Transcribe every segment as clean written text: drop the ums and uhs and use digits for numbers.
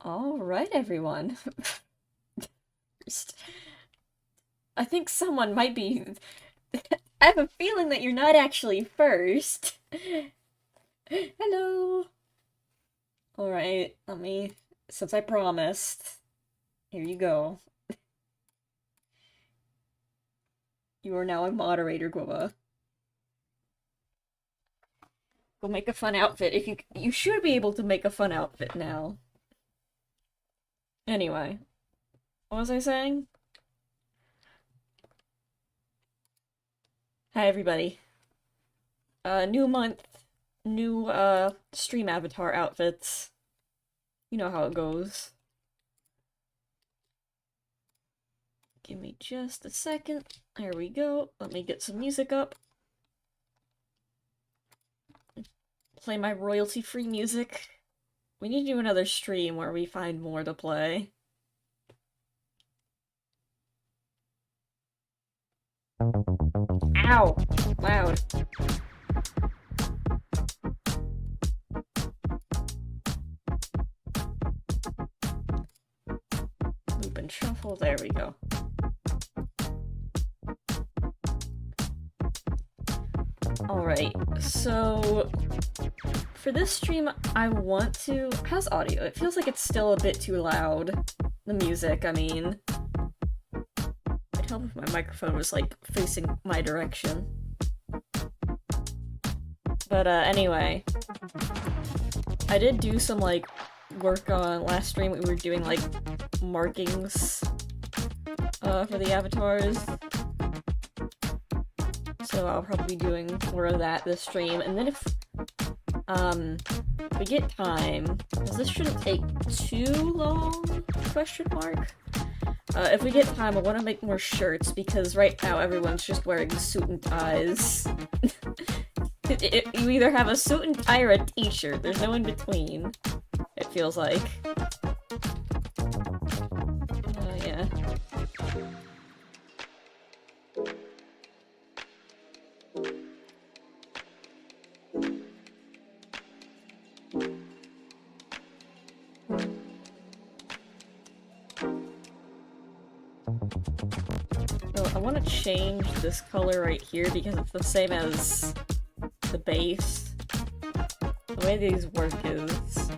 All right, everyone. First, I think someone might be. I have a feeling that you're not actually first. Hello. All right, since I promised, here you go. You are now a moderator, Guava. Go make a fun outfit. If you should be able to make a fun outfit now. Anyway, what was I saying? Hi, everybody. New month, new stream avatar outfits. You know how it goes. Give me just a second. There we go. Let me get some music up. Play my royalty-free music. We need to do another stream where we find more to play. Ow! Loud. Loop and shuffle. There we go. Alright, so for this stream, I want to... How's audio? It feels like it's still a bit too loud. The music, I mean. It'd help if my microphone was, like, facing my direction. But, anyway. I did do some, like, work on last stream. We were doing, like, markings, for the avatars. So I'll probably be doing more of that this stream. And then if we get time, because this shouldn't take too long, question mark? If we get time, I want to make more shirts, because right now everyone's just wearing suit and ties. You either have a suit and tie or a t-shirt. There's no in between, it feels like. Yeah. So I want to change this color right here because it's the same as the base. The way these work is...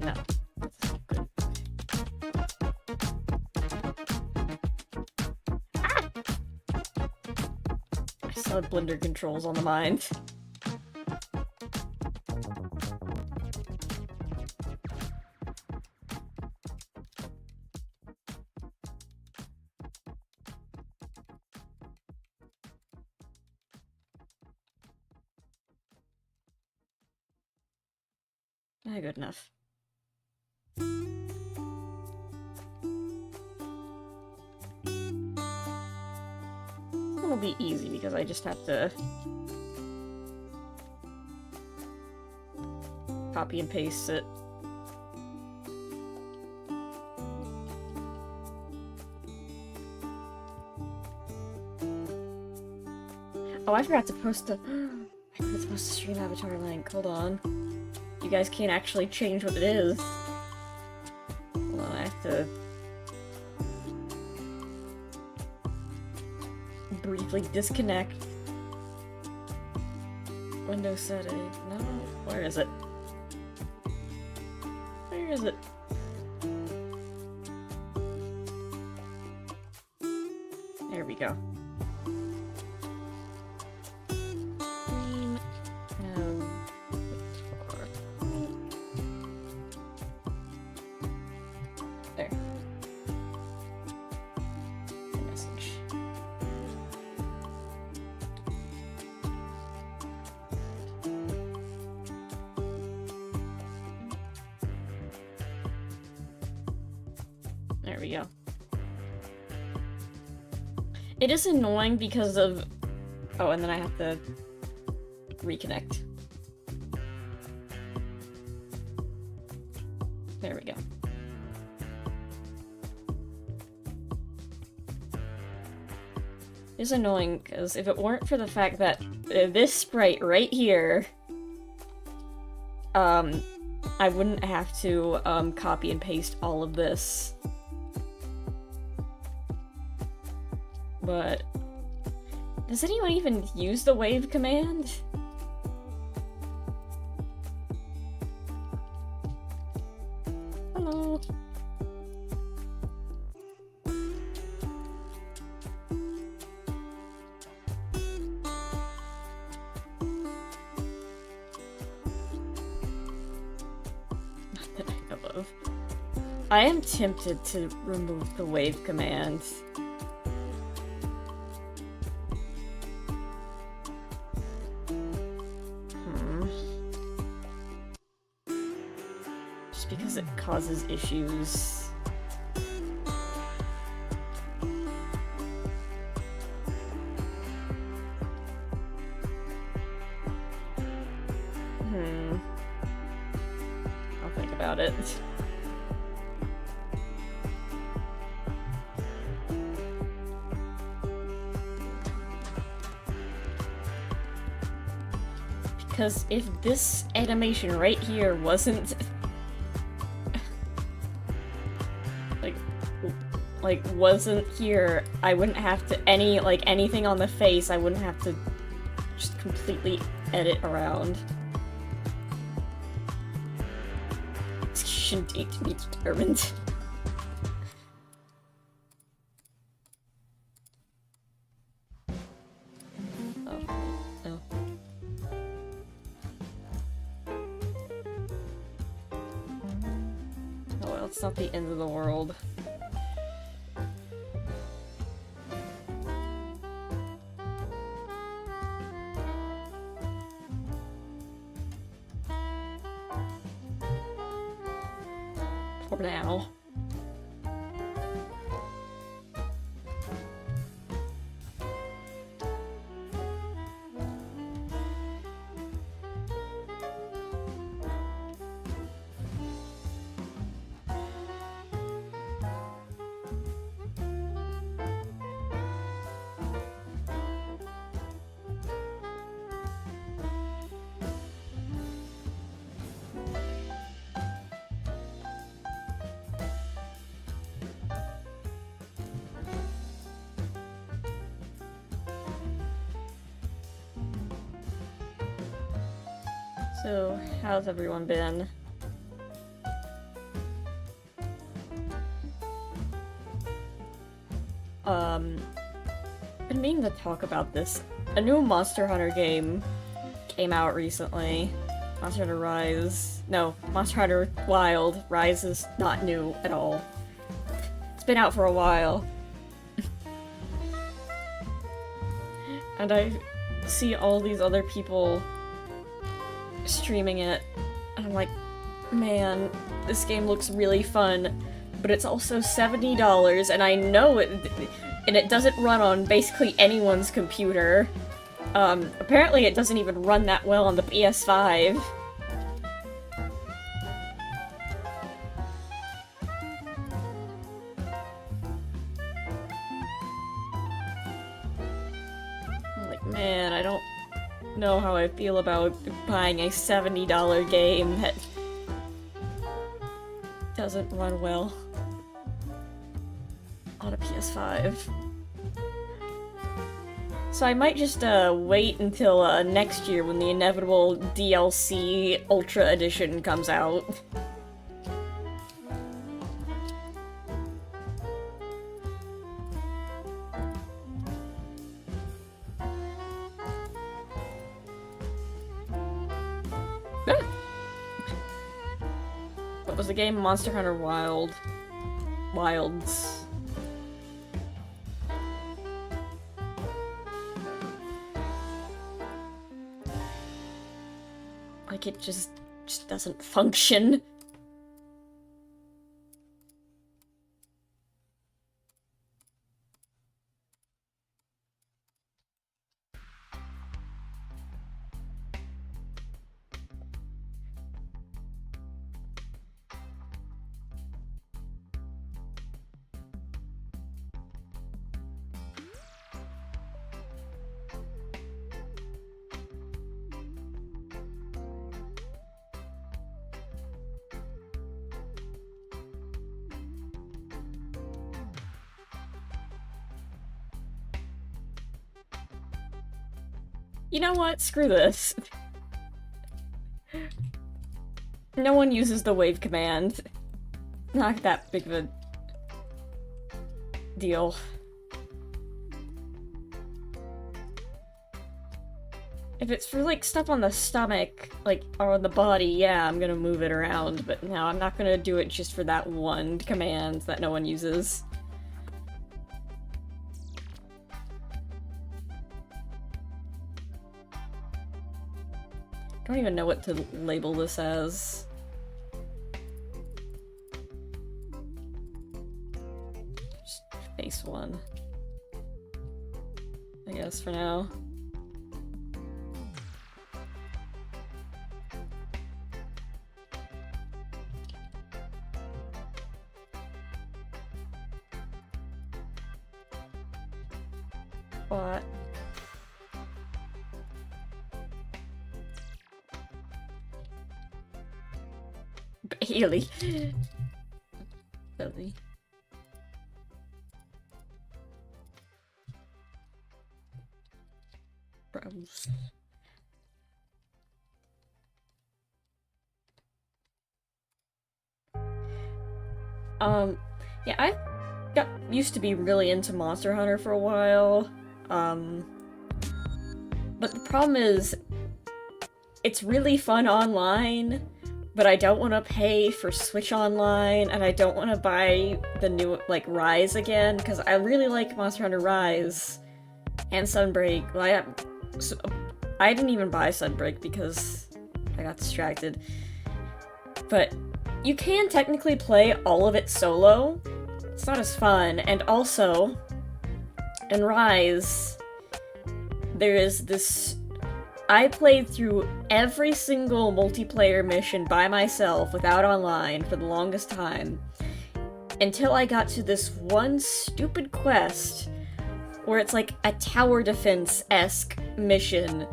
No. Good. Ah! I still have Blender controls on the mind. Ah, good enough. It'll be easy because I just have to copy and paste it. Oh, I forgot to post a... I forgot to post a stream avatar link. Hold on. You guys can't actually change what it is. Hold on, I have to... briefly disconnect. Windows setting. No, where is it? Where is it? There we go. There. Message. There we go. It is annoying because of... Oh, and then I have to reconnect. There we go. It's annoying, because if it weren't for the fact that this sprite right here, I wouldn't have to, copy and paste all of this. But does anyone even use the wave command? Hello. Not that I know of. I am tempted to remove the wave command. Because it causes issues. I'll think about it. Because if this animation right here wasn't wasn't here, I wouldn't have to anything on the face, I wouldn't have to just completely edit around. Execution date to be determined. Oh well, it's not the end of the world. For now. So, how's everyone been? Been meaning to talk about this. A new Monster Hunter game came out recently. Monster Hunter Rise. No, Monster Hunter Wild. Rise is not new at all. It's been out for a while. And I see all these other people streaming it, and I'm like, man, this game looks really fun, but it's also $70, and I know it, and it doesn't run on basically anyone's computer. Apparently it doesn't even run that well on the PS5. I'm like, man, I don't know how I feel about buying a $70 game that doesn't run well on a PS5. So I might just wait until next year when the inevitable DLC Ultra Edition comes out. What was the game? Monster Hunter Wilds. Like, it just doesn't function. You know what? Screw this. No one uses the wave command. Not that big of a deal. If it's for, like, stuff on the stomach, like, or on the body, yeah, I'm gonna move it around, but no, I'm not gonna do it just for that one command that no one uses. I don't even know what to label this as. Just face one. I guess for now. What? Bailey. Bailey. Browse. Yeah, I used to be really into Monster Hunter for a while. But the problem is, it's really fun online, but I don't want to pay for Switch Online, and I don't want to buy the new, like, Rise again, because I really like Monster Hunter Rise and Sunbreak. Well, I didn't even buy Sunbreak because I got distracted. But you can technically play all of it solo. It's not as fun, and also, in Rise, there is this... I played through every single multiplayer mission by myself without online for the longest time, until I got to this one stupid quest where it's like a tower defense-esque mission,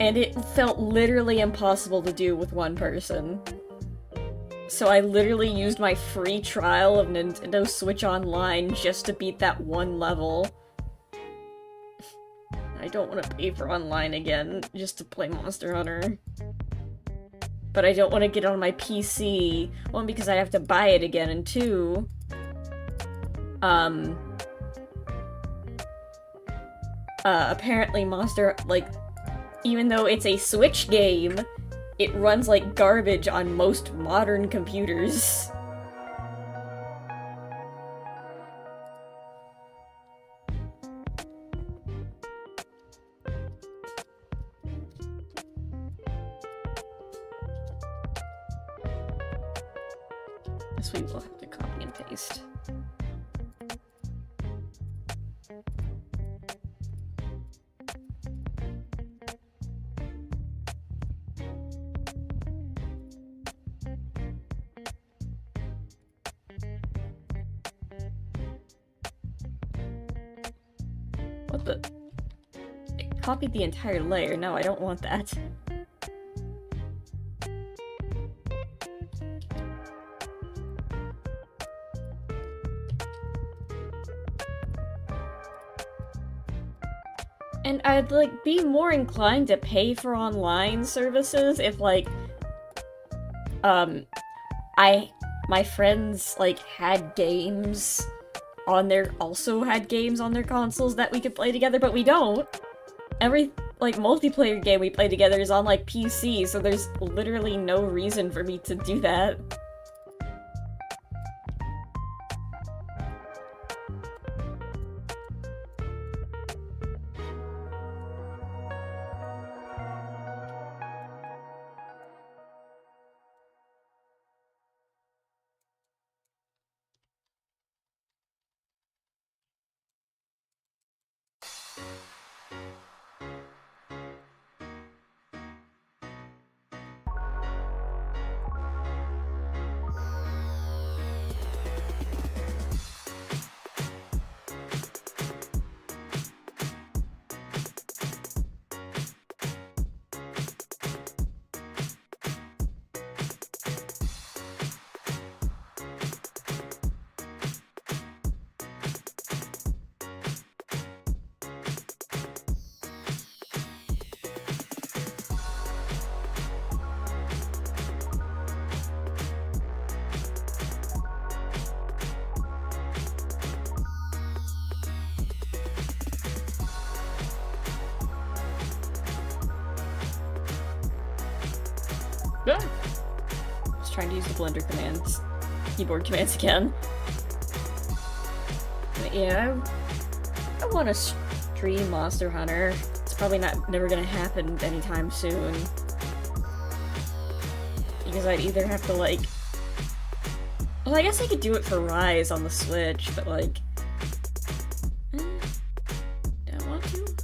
and it felt literally impossible to do with one person. So I literally used my free trial of Nintendo Switch Online just to beat that one level. I don't want to pay for online again just to play Monster Hunter. But I don't want to get on my PC. One, because I have to buy it again, and two... apparently Monster... like, even though it's a Switch game, it runs like garbage on most modern computers. This we will have to copy and paste. What the? It copied the entire layer. No, I don't want that. And I'd, like, be more inclined to pay for online services if, like, my friends, like, had games on their- also had games on their consoles that we could play together, but we don't! Every, like, multiplayer game we play together is on, like, PC, so there's literally no reason for me to do that. Yeah. Just trying to use the blender commands, keyboard commands again. But yeah, I want to stream Monster Hunter. It's probably never gonna happen anytime soon. Because I'd either have to, like... Well, I guess I could do it for Rise on the Switch, but, like... Do I want to?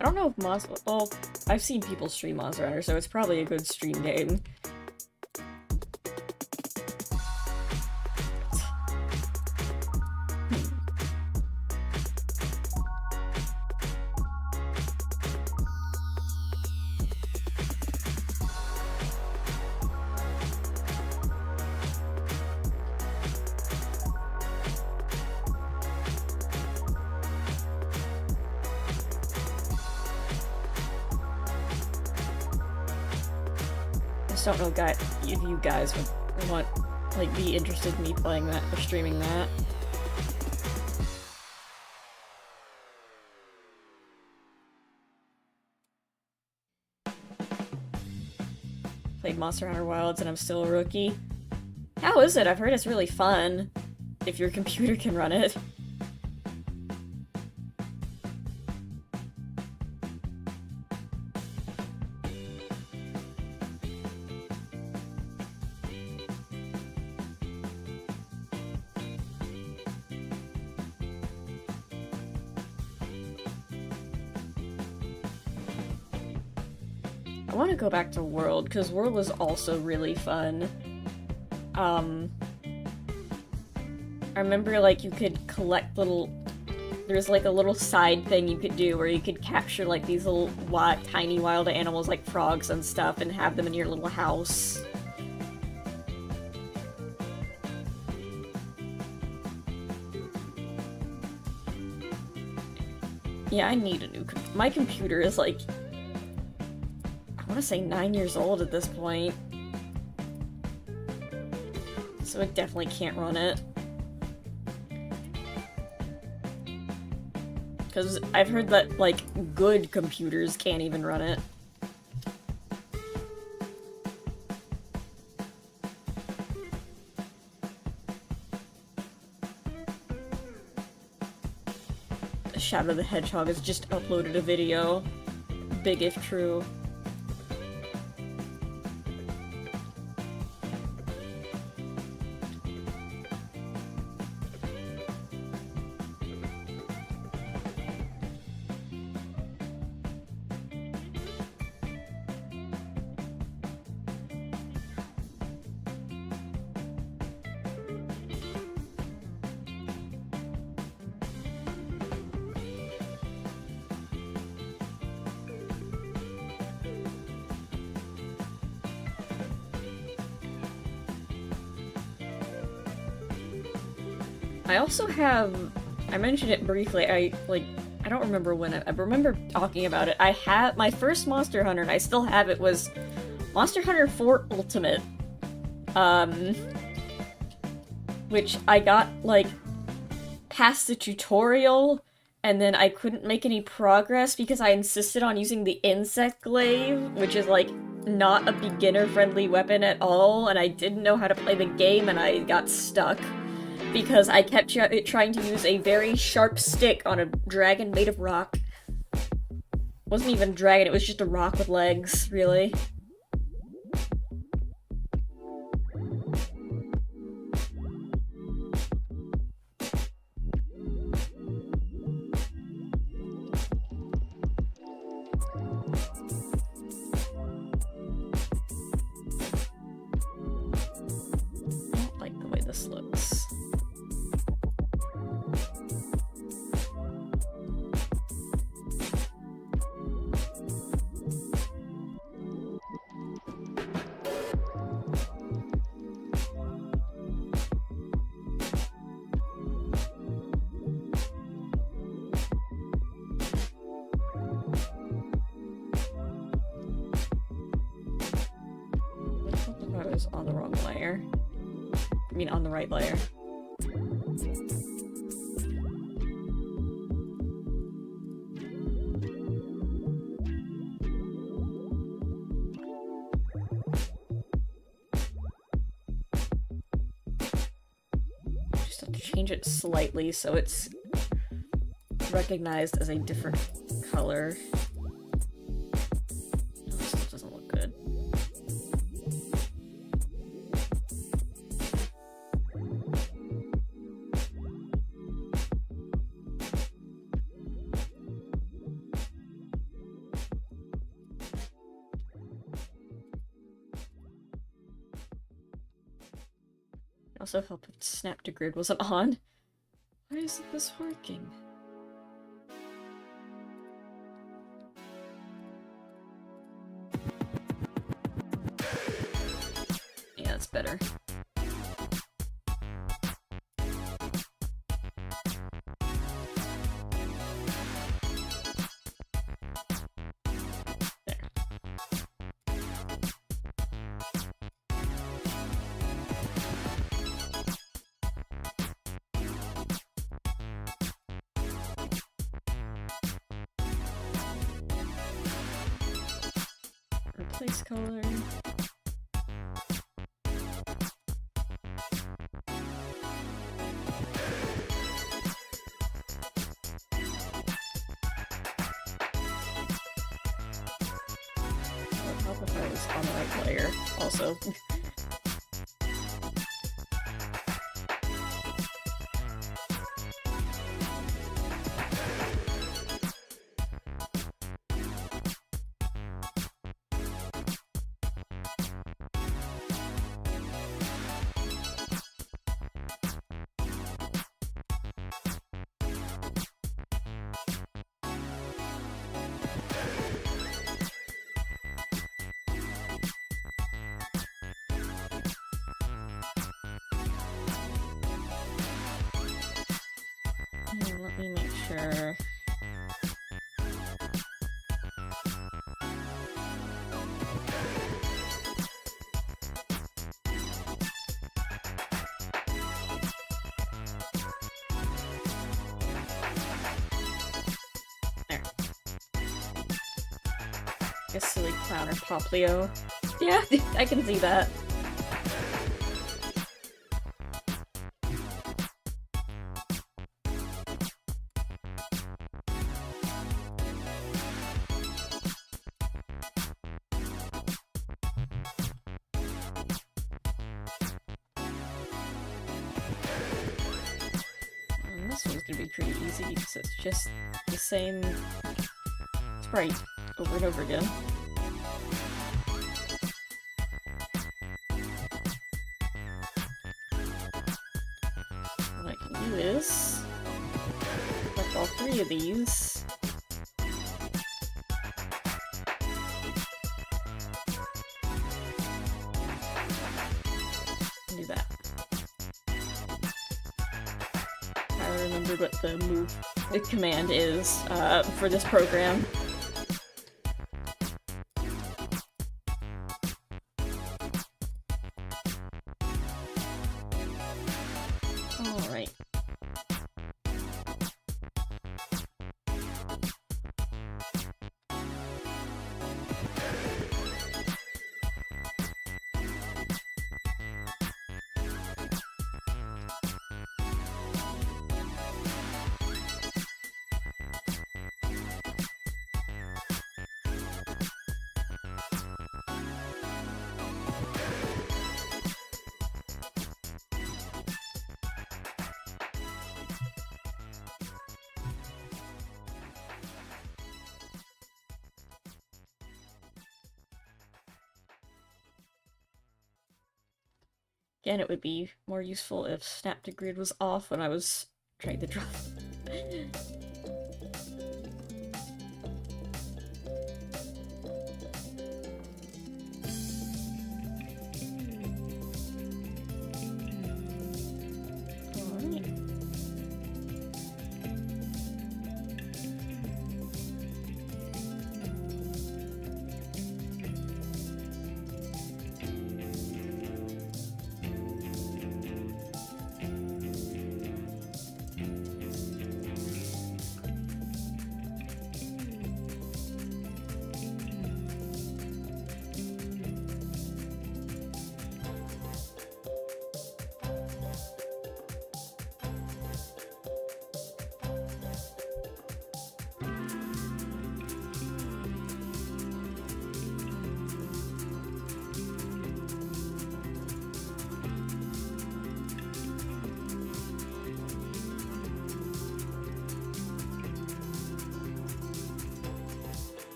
I don't know if well, I've seen people stream Monster Hunter, so it's probably a good stream game. I don't know if you guys would want, like, be interested in me playing that or streaming that. Played Monster Hunter Wilds and I'm still a rookie. How is it? I've heard it's really fun, if your computer can run it. I want to go back to World, because World was also really fun. I remember, like, you could collect little... There's, like, a little side thing you could do where you could capture, like, these little tiny wild animals, like frogs and stuff, and have them in your little house. Yeah, I need a new my computer is, like... I want to say 9 years old at this point. So it definitely can't run it. Because I've heard that, like, good computers can't even run it. Shadow the Hedgehog has just uploaded a video. Big if true. I also have, I mentioned it briefly, I don't remember when, I remember talking about it. I had, my first Monster Hunter, and I still have it, was Monster Hunter 4 Ultimate. Which I got, like, past the tutorial, and then I couldn't make any progress because I insisted on using the Insect Glaive, which is, like, not a beginner-friendly weapon at all, and I didn't know how to play the game, and I got stuck. Because I kept trying to use a very sharp stick on a dragon made of rock. Wasn't even a dragon, it was just a rock with legs, really. I don't like the way this looks. the wrong layer. I mean, on the right layer. Just have to change it slightly so it's recognized as a different color. This doesn't look good. Also help if Snap to Grid wasn't on. Why isn't this working? Yeah, that's better. Replace color. Would help if I was on the right layer, also. Let me make sure. There. A silly clown or Poplio. Yeah, I can see that. This one's gonna be pretty easy because it's just the same sprite over and over again. What I can do is select all three of these. And do that. I remembered what the command is for this program. Alright. Again, it would be more useful if Snap to Grid was off when I was trying to draw.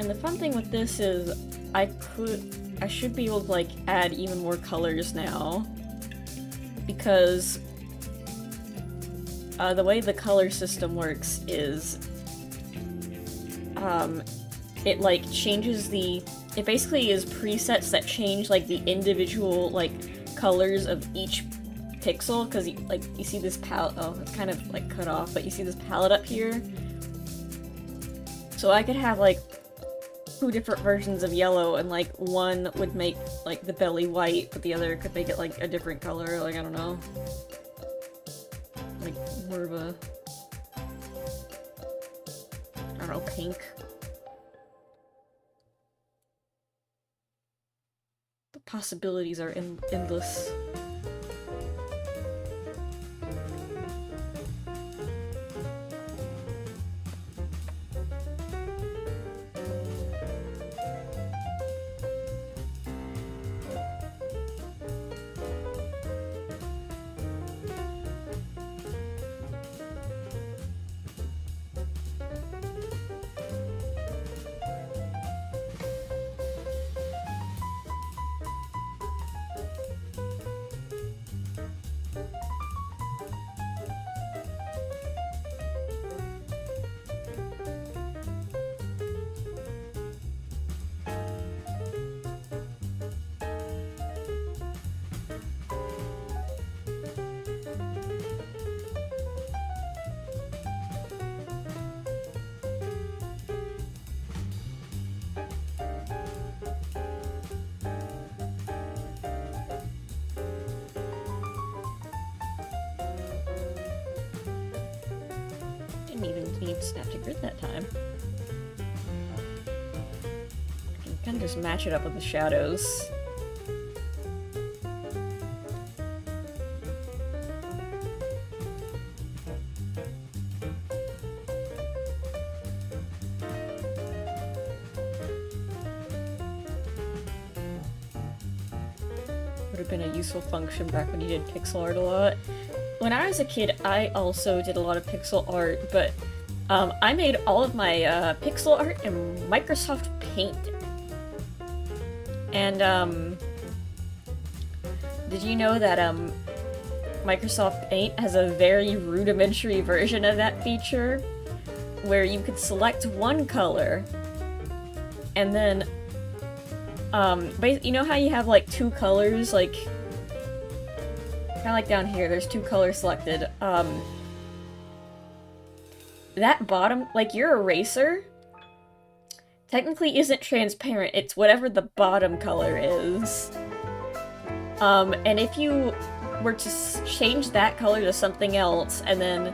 And the fun thing with this is I should be able to like add even more colors now, because the way the color system works is it like changes it basically is presets that change like the individual like colors of each pixel, because you see this palette, oh it's kind of like cut off, but you see this palette up here, so I could have like 2 different versions of yellow, and like one would make like the belly white, but the other could make it like a different color, like I don't know, like more of a, I don't know, pink. The possibilities are endless. Didn't even need Snap to Grid that time. I can kind of just match it up with the shadows. Would have been a useful function back when you did pixel art a lot. When I was a kid, I also did a lot of pixel art, but I made all of my pixel art in Microsoft Paint. And did you know that Microsoft Paint has a very rudimentary version of that feature, where you could select one color, and then you know how you have like 2 colors, like kind of like down here, there's 2 colors selected. That bottom, like your eraser, technically isn't transparent. It's whatever the bottom color is. And if you were to change that color to something else, and then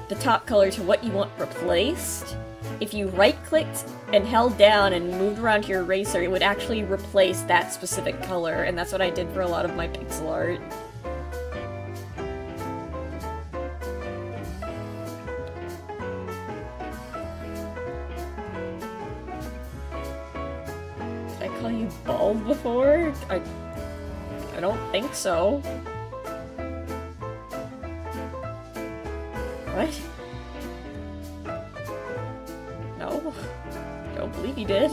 the top color to what you want replaced, if you right-clicked and held down and moved around your eraser, it would actually replace that specific color, and that's what I did for a lot of my pixel art. Did I call you bald before? I don't think so. What? No. Don't believe you did.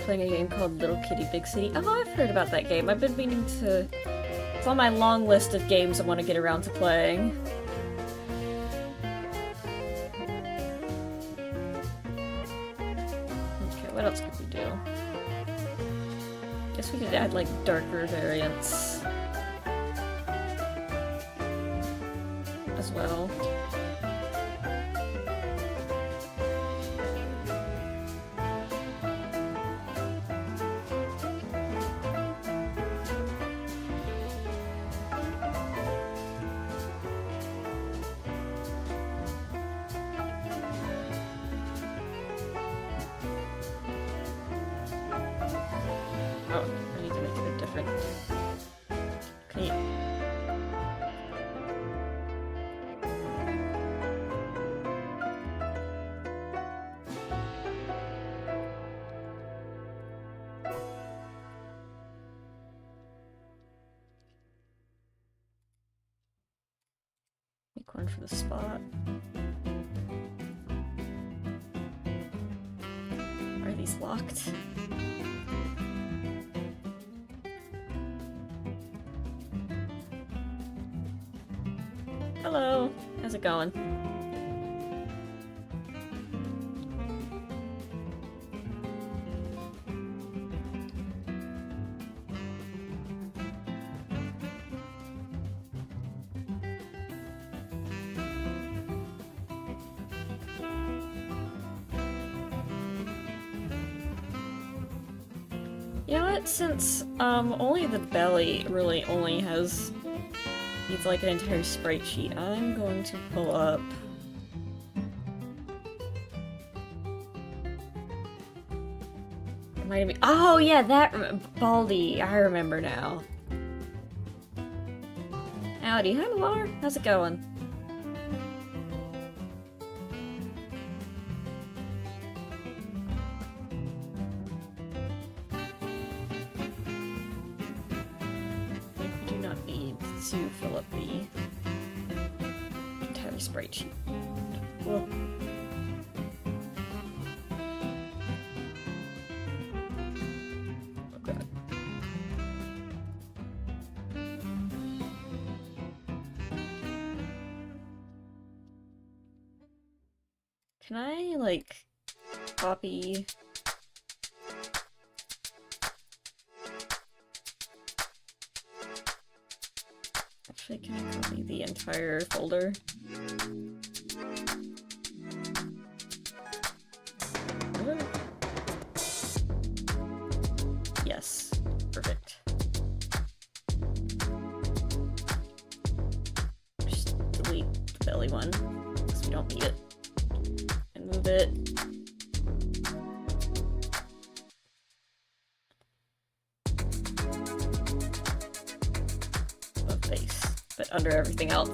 Playing a game called Little Kitty Big City. Oh, I've heard about that game. I've been meaning to... It's on my long list of games I want to get around to playing. Okay, what else could we do? Guess we could add, like, darker variants as well. Oh, I need to make it a different... Can you... Make one for the spot. Are these locked? Hello! How's it going? You know what, since only the belly really only needs like an entire sprite sheet, I'm going to pull up... It might be... Oh yeah, that Baldi, I remember now. Howdy, hi Malar, how's it going? To fill up the entire sprite sheet. Well, oh god. Can I, like, copy... Actually, can I copy the entire folder? Yes. Perfect. Just delete the belly one, because we don't need it. And move it. Above base. But under everything else.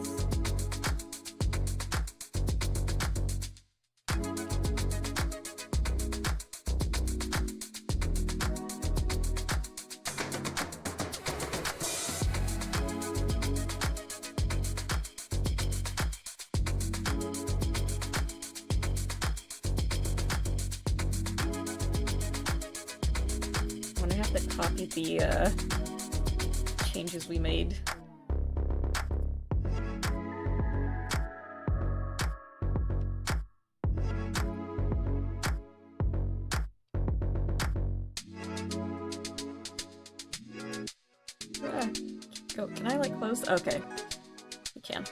I'm gonna have to copy the changes we made. Oh, can I, like, close? Okay. You can.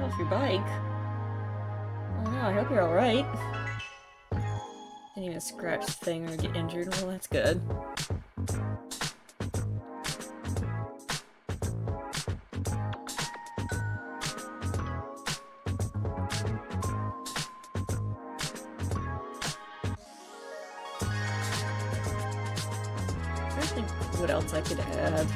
Off your bike? Oh no, I hope you're alright. Didn't even scratch the thing or get injured. Well, that's good. I think what else I could add.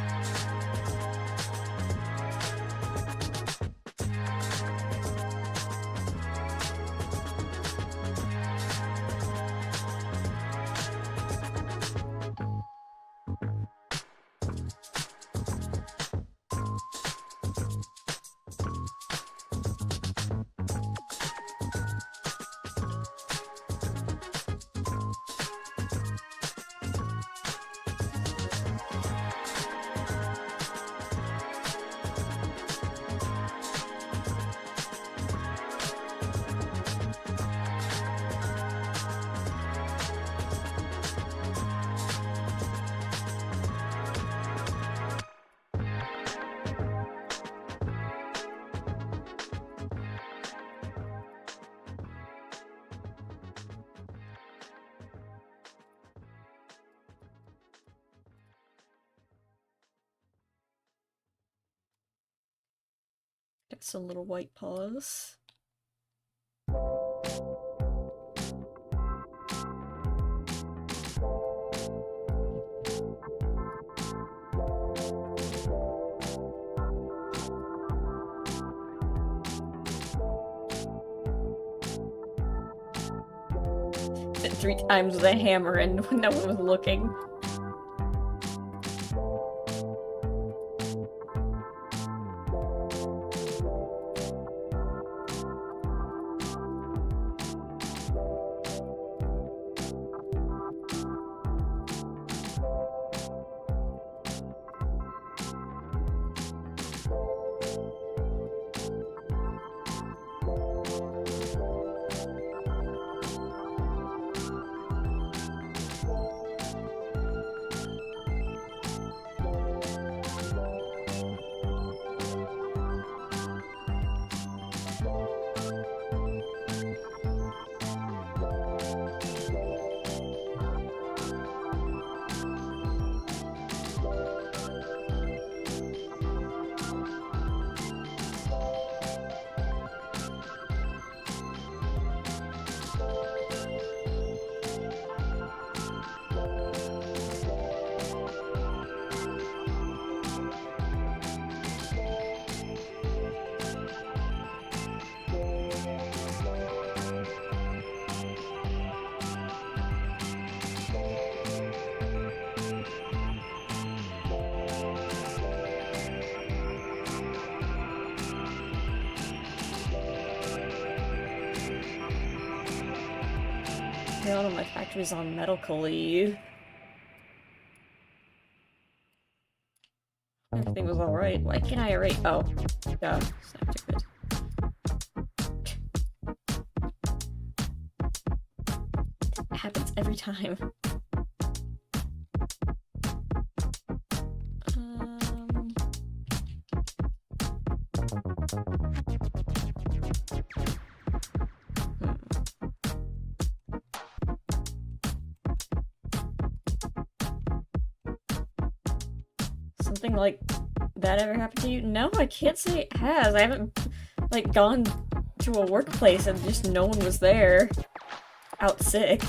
Get some little white paws. Hit 3 times with a hammer and no one was looking. One of my factory's on medical leave. Everything was alright. Why can't I erase? Oh. Yeah. Snap to it. It happens every time. Something like that ever happened to you? No, I can't say it has. I haven't, like, gone to a workplace and just no one was there. Out sick.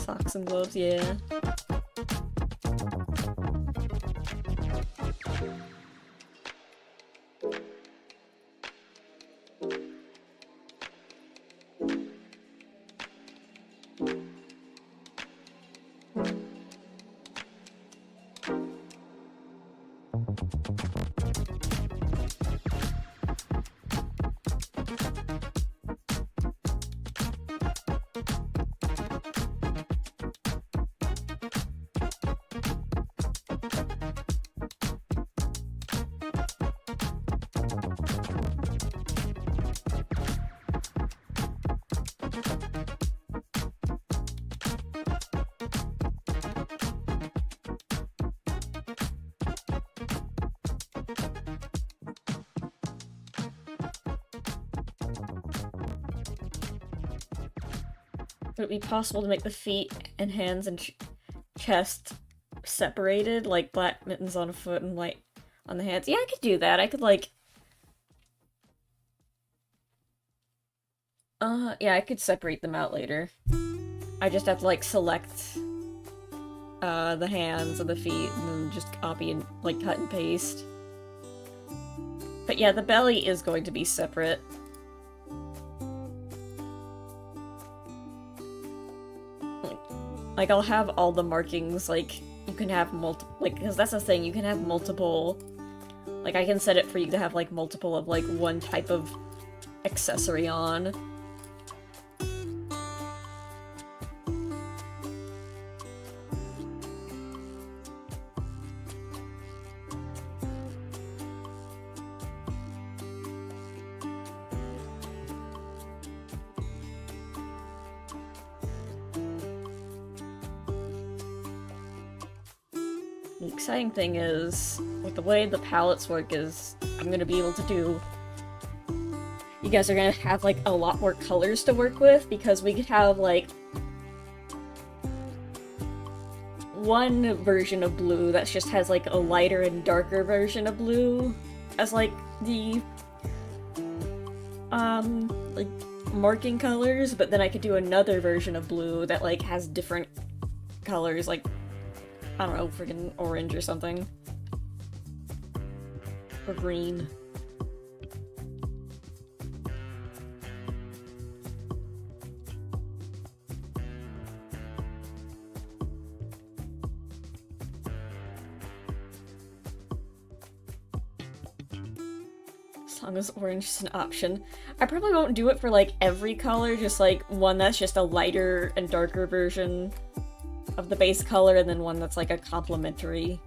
Socks and gloves, yeah. Would it be possible to make the feet and hands and chest separated, like black mittens on a foot and white on the hands? Yeah, I could do that. I could, like... yeah, I could separate them out later. I just have to, like, select the hands and the feet and then just copy and, like, cut and paste. But yeah, the belly is going to be separate. Like, I'll have all the markings, like, you can have multiple, like, because that's the thing, you can have multiple, like, I can set it for you to have, like, multiple of, like, one type of accessory on. The exciting thing is, with the way the palettes work is, I'm gonna be able to do... You guys are gonna have, like, a lot more colors to work with, because we could have, like, one version of blue that just has, like, a lighter and darker version of blue as, like, the, like, marking colors, but then I could do another version of blue that, like, has different colors, like, I don't know, friggin' orange or something. Or green. As long as orange is an option. I probably won't do it for, like, every color, just, like, one that's just a lighter and darker version of the base color, and then one that's, like, a complementary.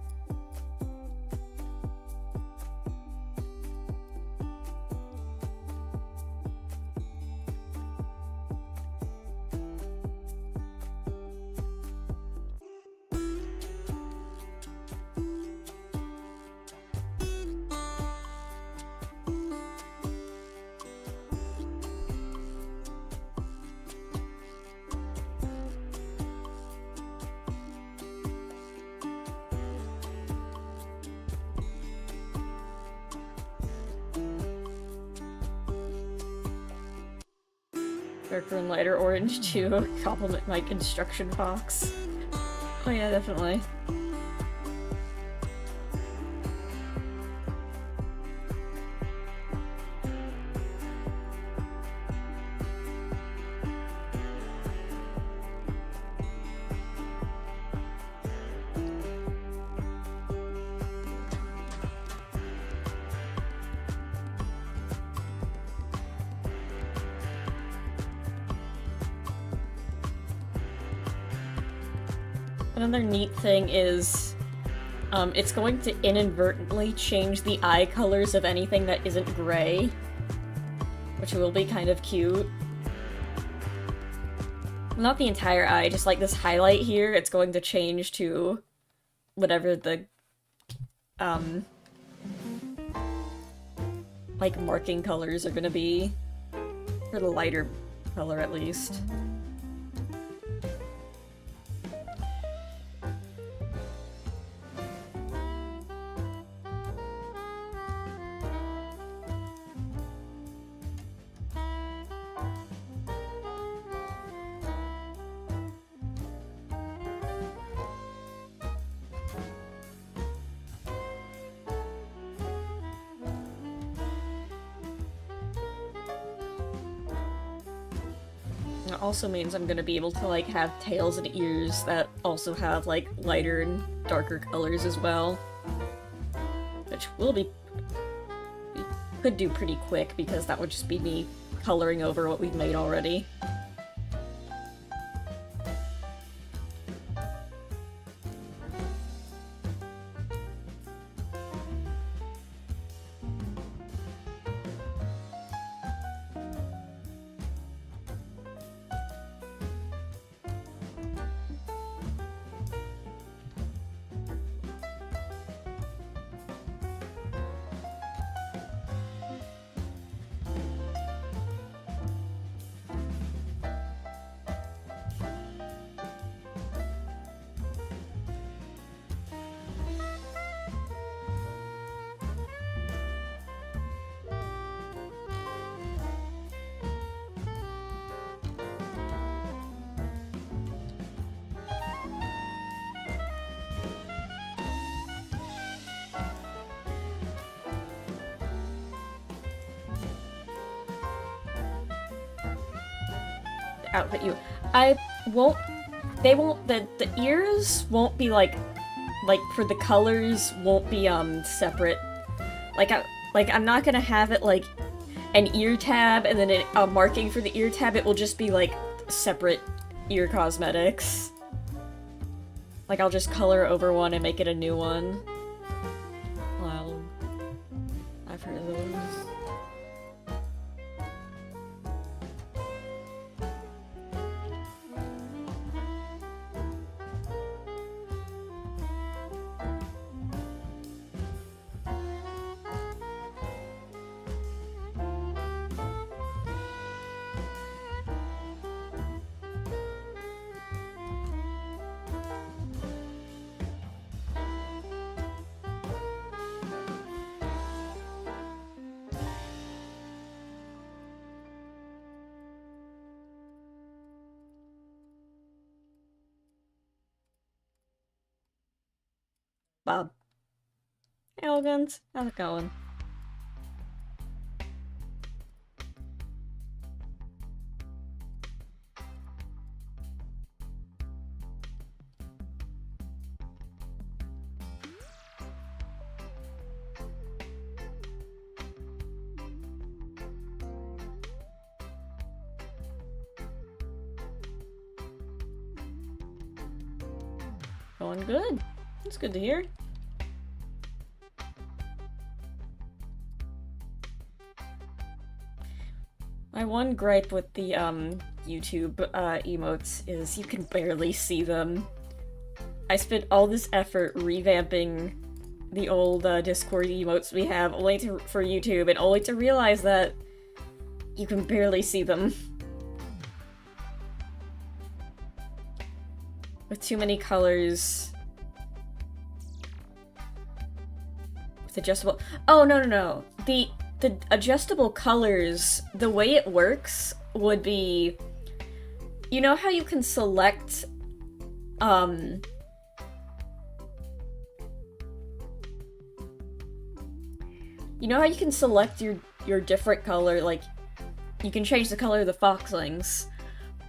Darker and lighter orange to complement my construction box. Oh yeah, definitely. Another neat thing is, it's going to inadvertently change the eye colors of anything that isn't gray, which will be kind of cute. Not the entire eye, just like this highlight here, it's going to change to whatever the, like, marking colors are gonna be. For the lighter color, at least. It also means I'm gonna be able to, like, have tails and ears that also have, like, lighter and darker colors as well. Which will be... could do pretty quick, because that would just be me coloring over what we've made already. Outfit you. I won't... They won't... The ears won't be, like, for the colors, won't be, separate. I'm not gonna have it, like, an ear tab and then a marking for the ear tab. It will just be, like, separate ear cosmetics. Like, I'll just color over one and make it a new one. Well, I've heard of those. Bob. Hey, Elgins. How's it going? Going good. That's good to hear. My one gripe with the, YouTube, emotes is you can barely see them. I spent all this effort revamping the old, Discord emotes we have for YouTube, and only to realize that you can barely see them. With too many colors. With adjustable- Oh, no. The adjustable colors, the way it works would be... You know how you can select, You know how you can select your different color, like, you can change the color of the foxlings?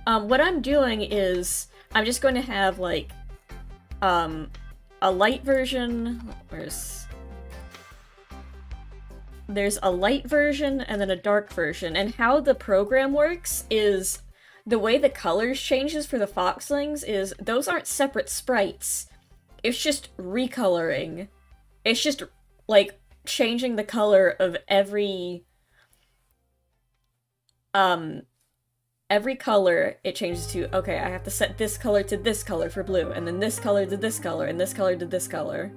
What I'm doing is, I'm just going to have, like, a light version... There's a light version and then a dark version, and how the program works is the way the colors changes for the foxlings is those aren't separate sprites. It's just recoloring. It's just, like, changing the color of every color it changes to, okay, I have to set this color to this color for blue, and then this color to this color, and this color to this color.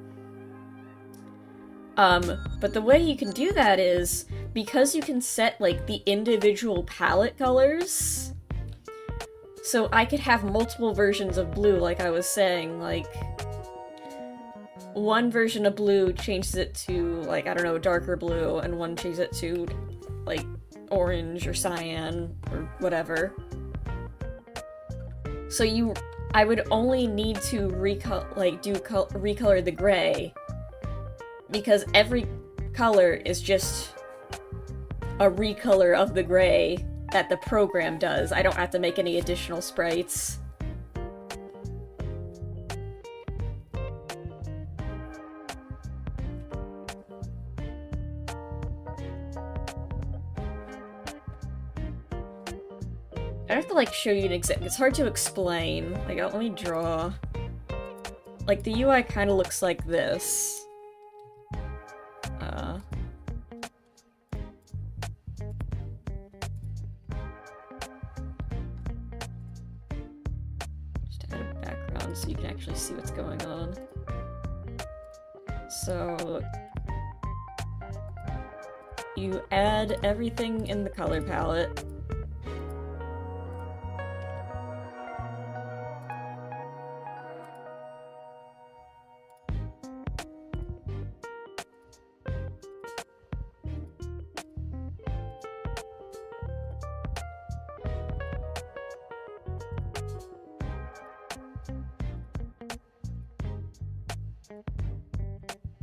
But the way you can do that is, because you can set, like, the individual palette colors, so I could have multiple versions of blue, like I was saying, like, one version of blue changes it to, like, I don't know, darker blue, and one changes it to, like, orange or cyan, or whatever. So I would only need to recolor the gray, because every color is just a recolor of the gray that the program does. I don't have to make any additional sprites. I have to, like, show you an example. It's hard to explain. Like, let me draw. Like, the UI kind of looks like this. Just add a background so you can actually see what's going on. So... you add everything in the color palette.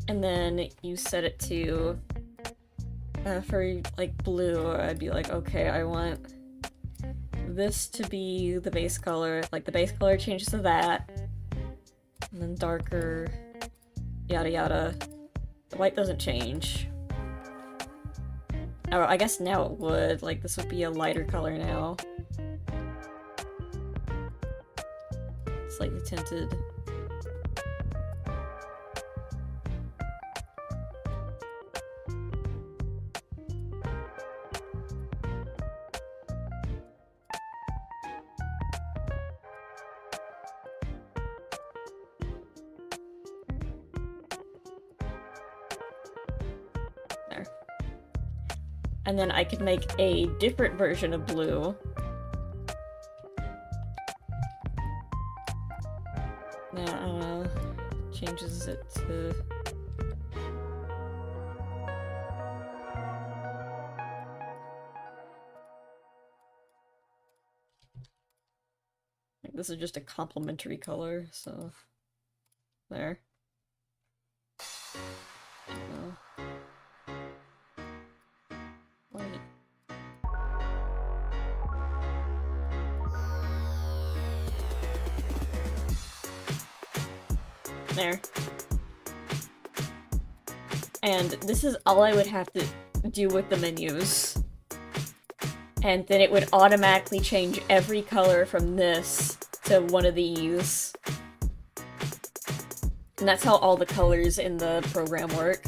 And then you set it to, for, like, blue, I'd be like, okay, I want this to be the base color. Like, the base color changes to that. And then darker, yada yada. The white doesn't change. Oh, I guess now it would. Like, this would be a lighter color now. Slightly tinted. And then I could make a different version of blue. That changes it to... This is just a complementary color, so... there. There. And this is all I would have to do with the menus. And then it would automatically change every color from this to one of these. And that's how all the colors in the program work.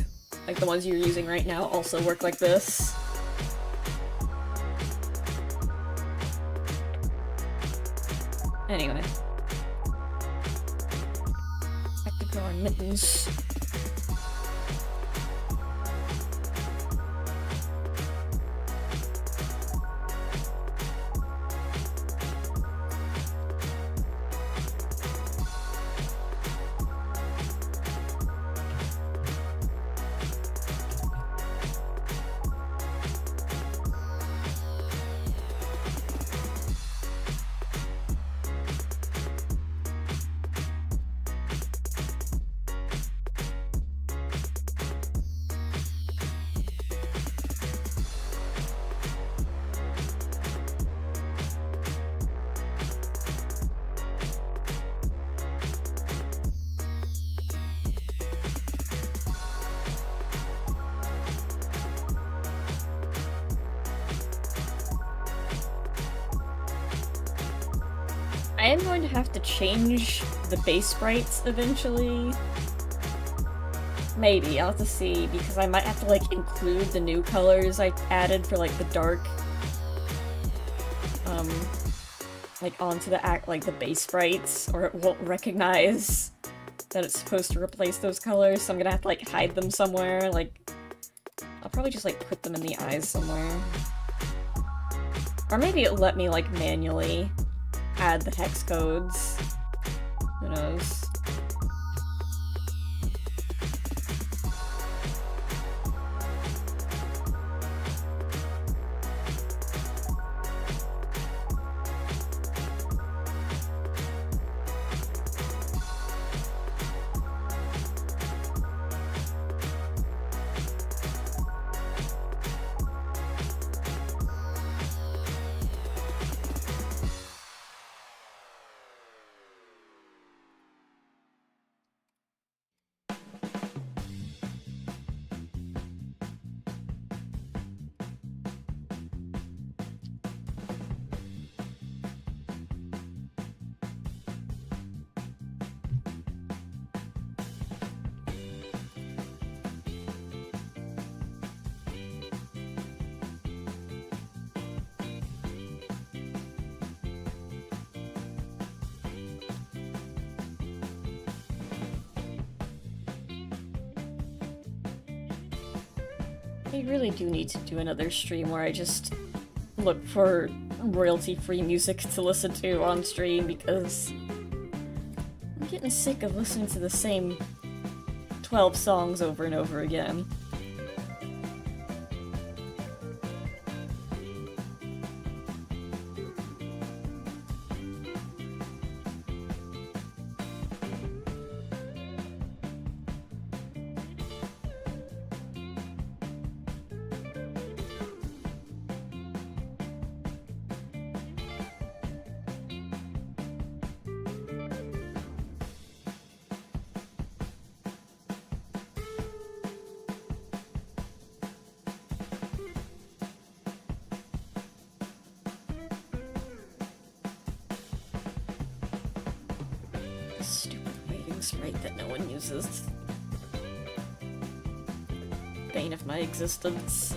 Like the ones you're using right now also work like this. Anyway. Back to our mittens. I am going to have to change the base sprites eventually. Maybe, I'll have to see, because I might have to, like, include the new colors I added for, like, the dark, like, onto the base sprites, or it won't recognize that it's supposed to replace those colors, so I'm gonna have to, like, hide them somewhere, like, I'll probably just, like, put them in the eyes somewhere. Or maybe it'll let me, like, manually add the hex codes. Who knows? I really do need to do another stream where I just look for royalty-free music to listen to on stream, because I'm getting sick of listening to the same 12 songs over and over again. Stupid waving sprite that no one uses. Bane of my existence.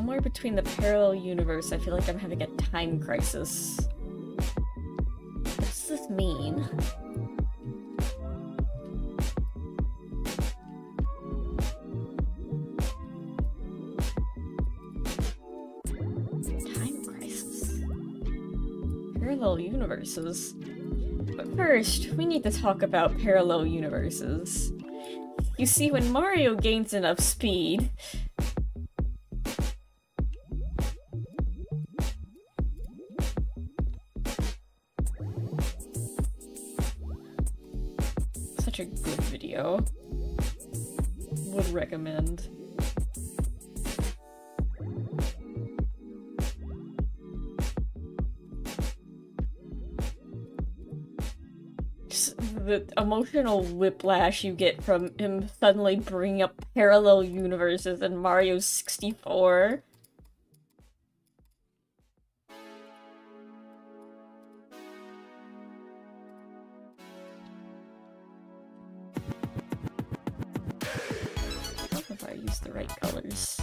somewhere between the parallel universe, I feel like I'm having a time crisis. What does this mean? Time crisis. Parallel universes. But first, we need to talk about parallel universes. You see, when Mario gains enough speed, such a good video. Would recommend. Just the emotional whiplash you get from him suddenly bringing up parallel universes in Mario 64. I don't know if I use the right colors.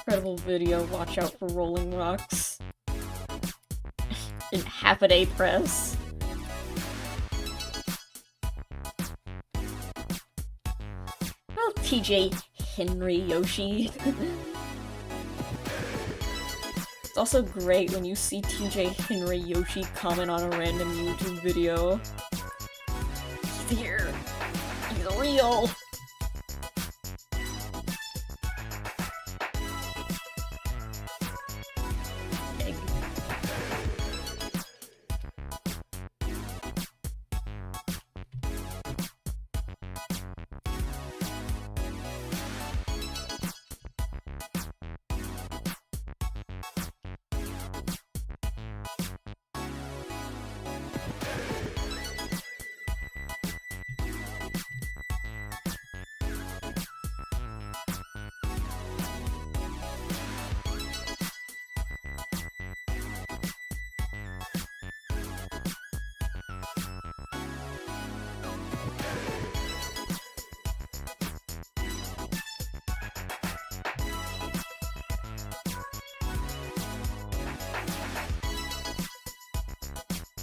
Incredible video, watch out for rolling rocks. In half-a-day press. Well, TJ Henry Yoshi. It's also great when you see TJ Henry Yoshi comment on a random YouTube video. He's here. He's real.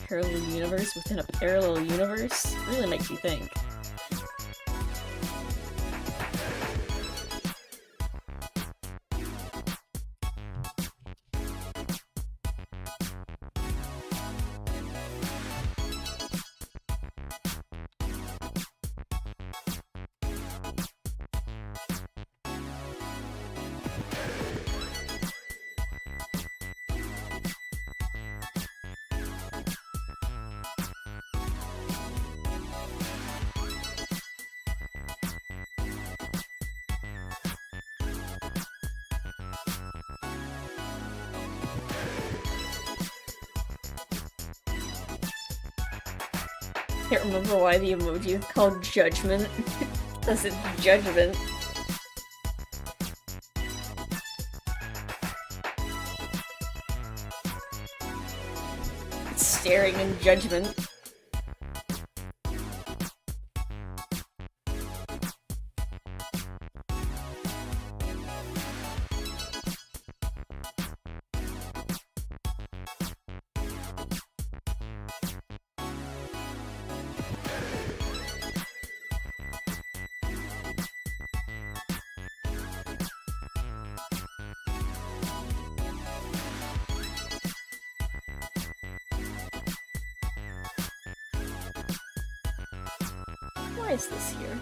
Parallel universe within a parallel universe really makes you think. Can't remember why the emoji is called Judgment. Because it's judgment. It's staring in judgment. Why is this here?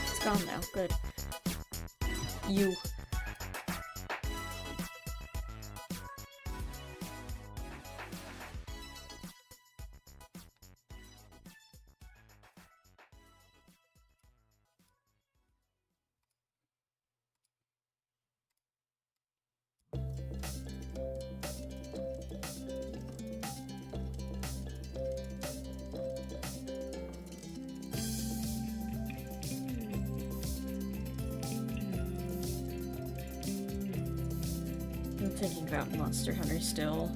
It's gone now, good. You. thinking about Monster Hunter still.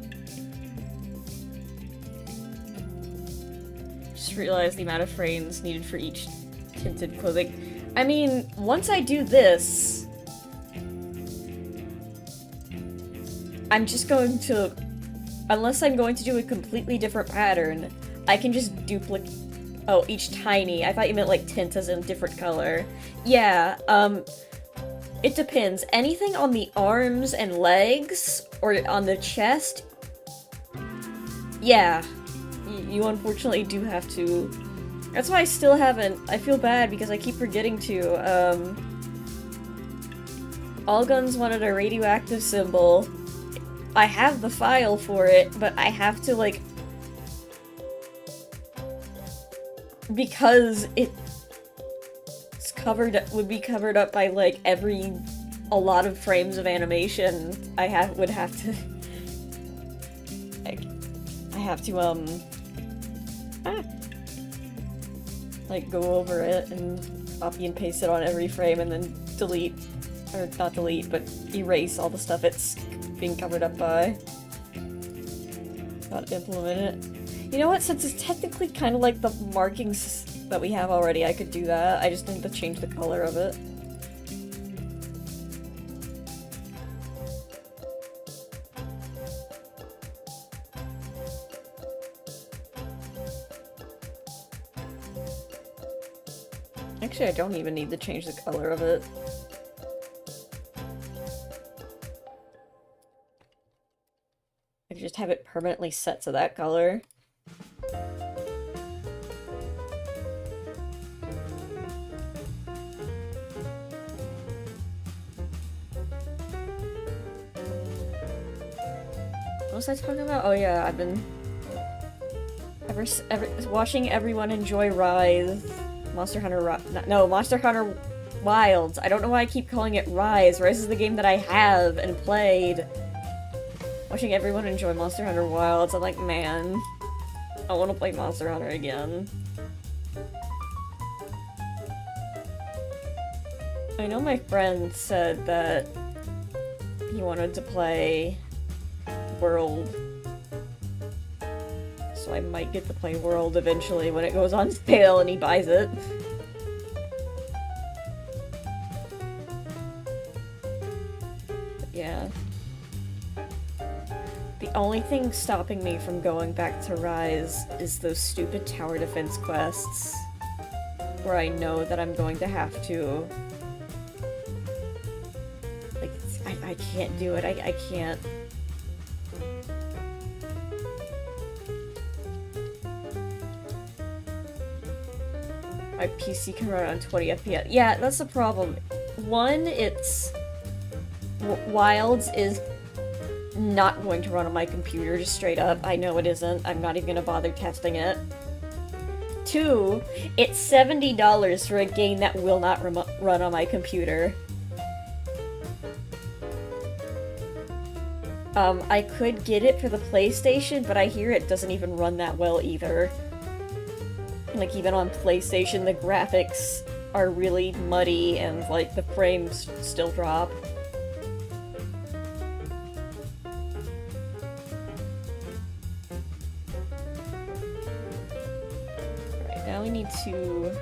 Just realized the amount of frames needed for each tinted clothing. I mean, once I do this, I'm just going to... Unless I'm going to do a completely different pattern, I can just duplicate... Oh, each tiny. I thought you meant like tint as in different color. Yeah, it depends. Anything on the arms and legs, or on the chest, yeah. You unfortunately do have to. That's why I still haven't. I feel bad because I keep forgetting to. All Guns wanted a radioactive symbol. I have the file for it, but I have to, like... Because it's would be covered up by, like, a lot of frames of animation, would have to... I have to, like, go over it and copy and paste it on every frame and then delete, or not delete, but erase all the stuff it's being covered up by. Gotta implement it. You know what, since it's technically kind of like the markings that we have already, I could do that. I just need to change the color of it. Actually, I don't even need to change the color of it. I can just have it permanently set to that color. What was I talking about? Oh yeah, I've been watching everyone enjoy Rise. Monster Hunter no, Monster Hunter Wilds. I don't know why I keep calling it Rise. Rise is the game that I have and played. Watching everyone enjoy Monster Hunter Wilds, I'm like, man, I want to play Monster Hunter again. I know my friend said that he wanted to play World, so I might get to play World eventually when it goes on sale and he buys it. But yeah. The only thing stopping me from going back to Rise is those stupid tower defense quests, where I know that I'm going to have to... Like, I can't do it, I can't... My PC can run on 20 FPS. Yeah, that's the problem. One, it's... Wilds is not going to run on my computer, just straight up. I know it isn't. I'm not even gonna bother testing it. Two, it's $70 for a game that will not run on my computer. I could get it for the PlayStation, but I hear it doesn't even run that well either. Like, even on PlayStation, the graphics are really muddy and, like, the frames still drop. Alright, now we need to...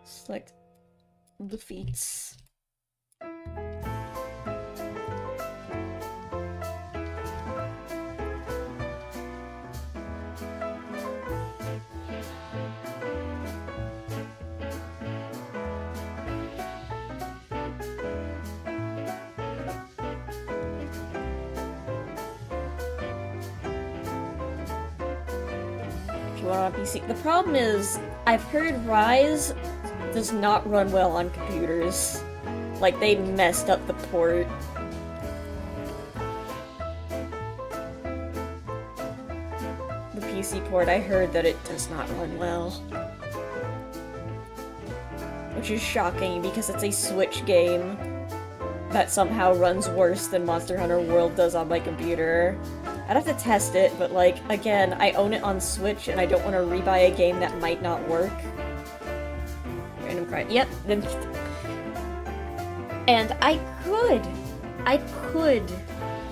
select the feats. On PC. The problem is, I've heard Rise does not run well on computers. Like, they messed up the port. The PC port, I heard that it does not run well. Which is shocking, because it's a Switch game that somehow runs worse than Monster Hunter World does on my computer. I'd have to test it, but, like, again, I own it on Switch, and I don't want to rebuy a game that might not work. Random Right, yep, then... And I could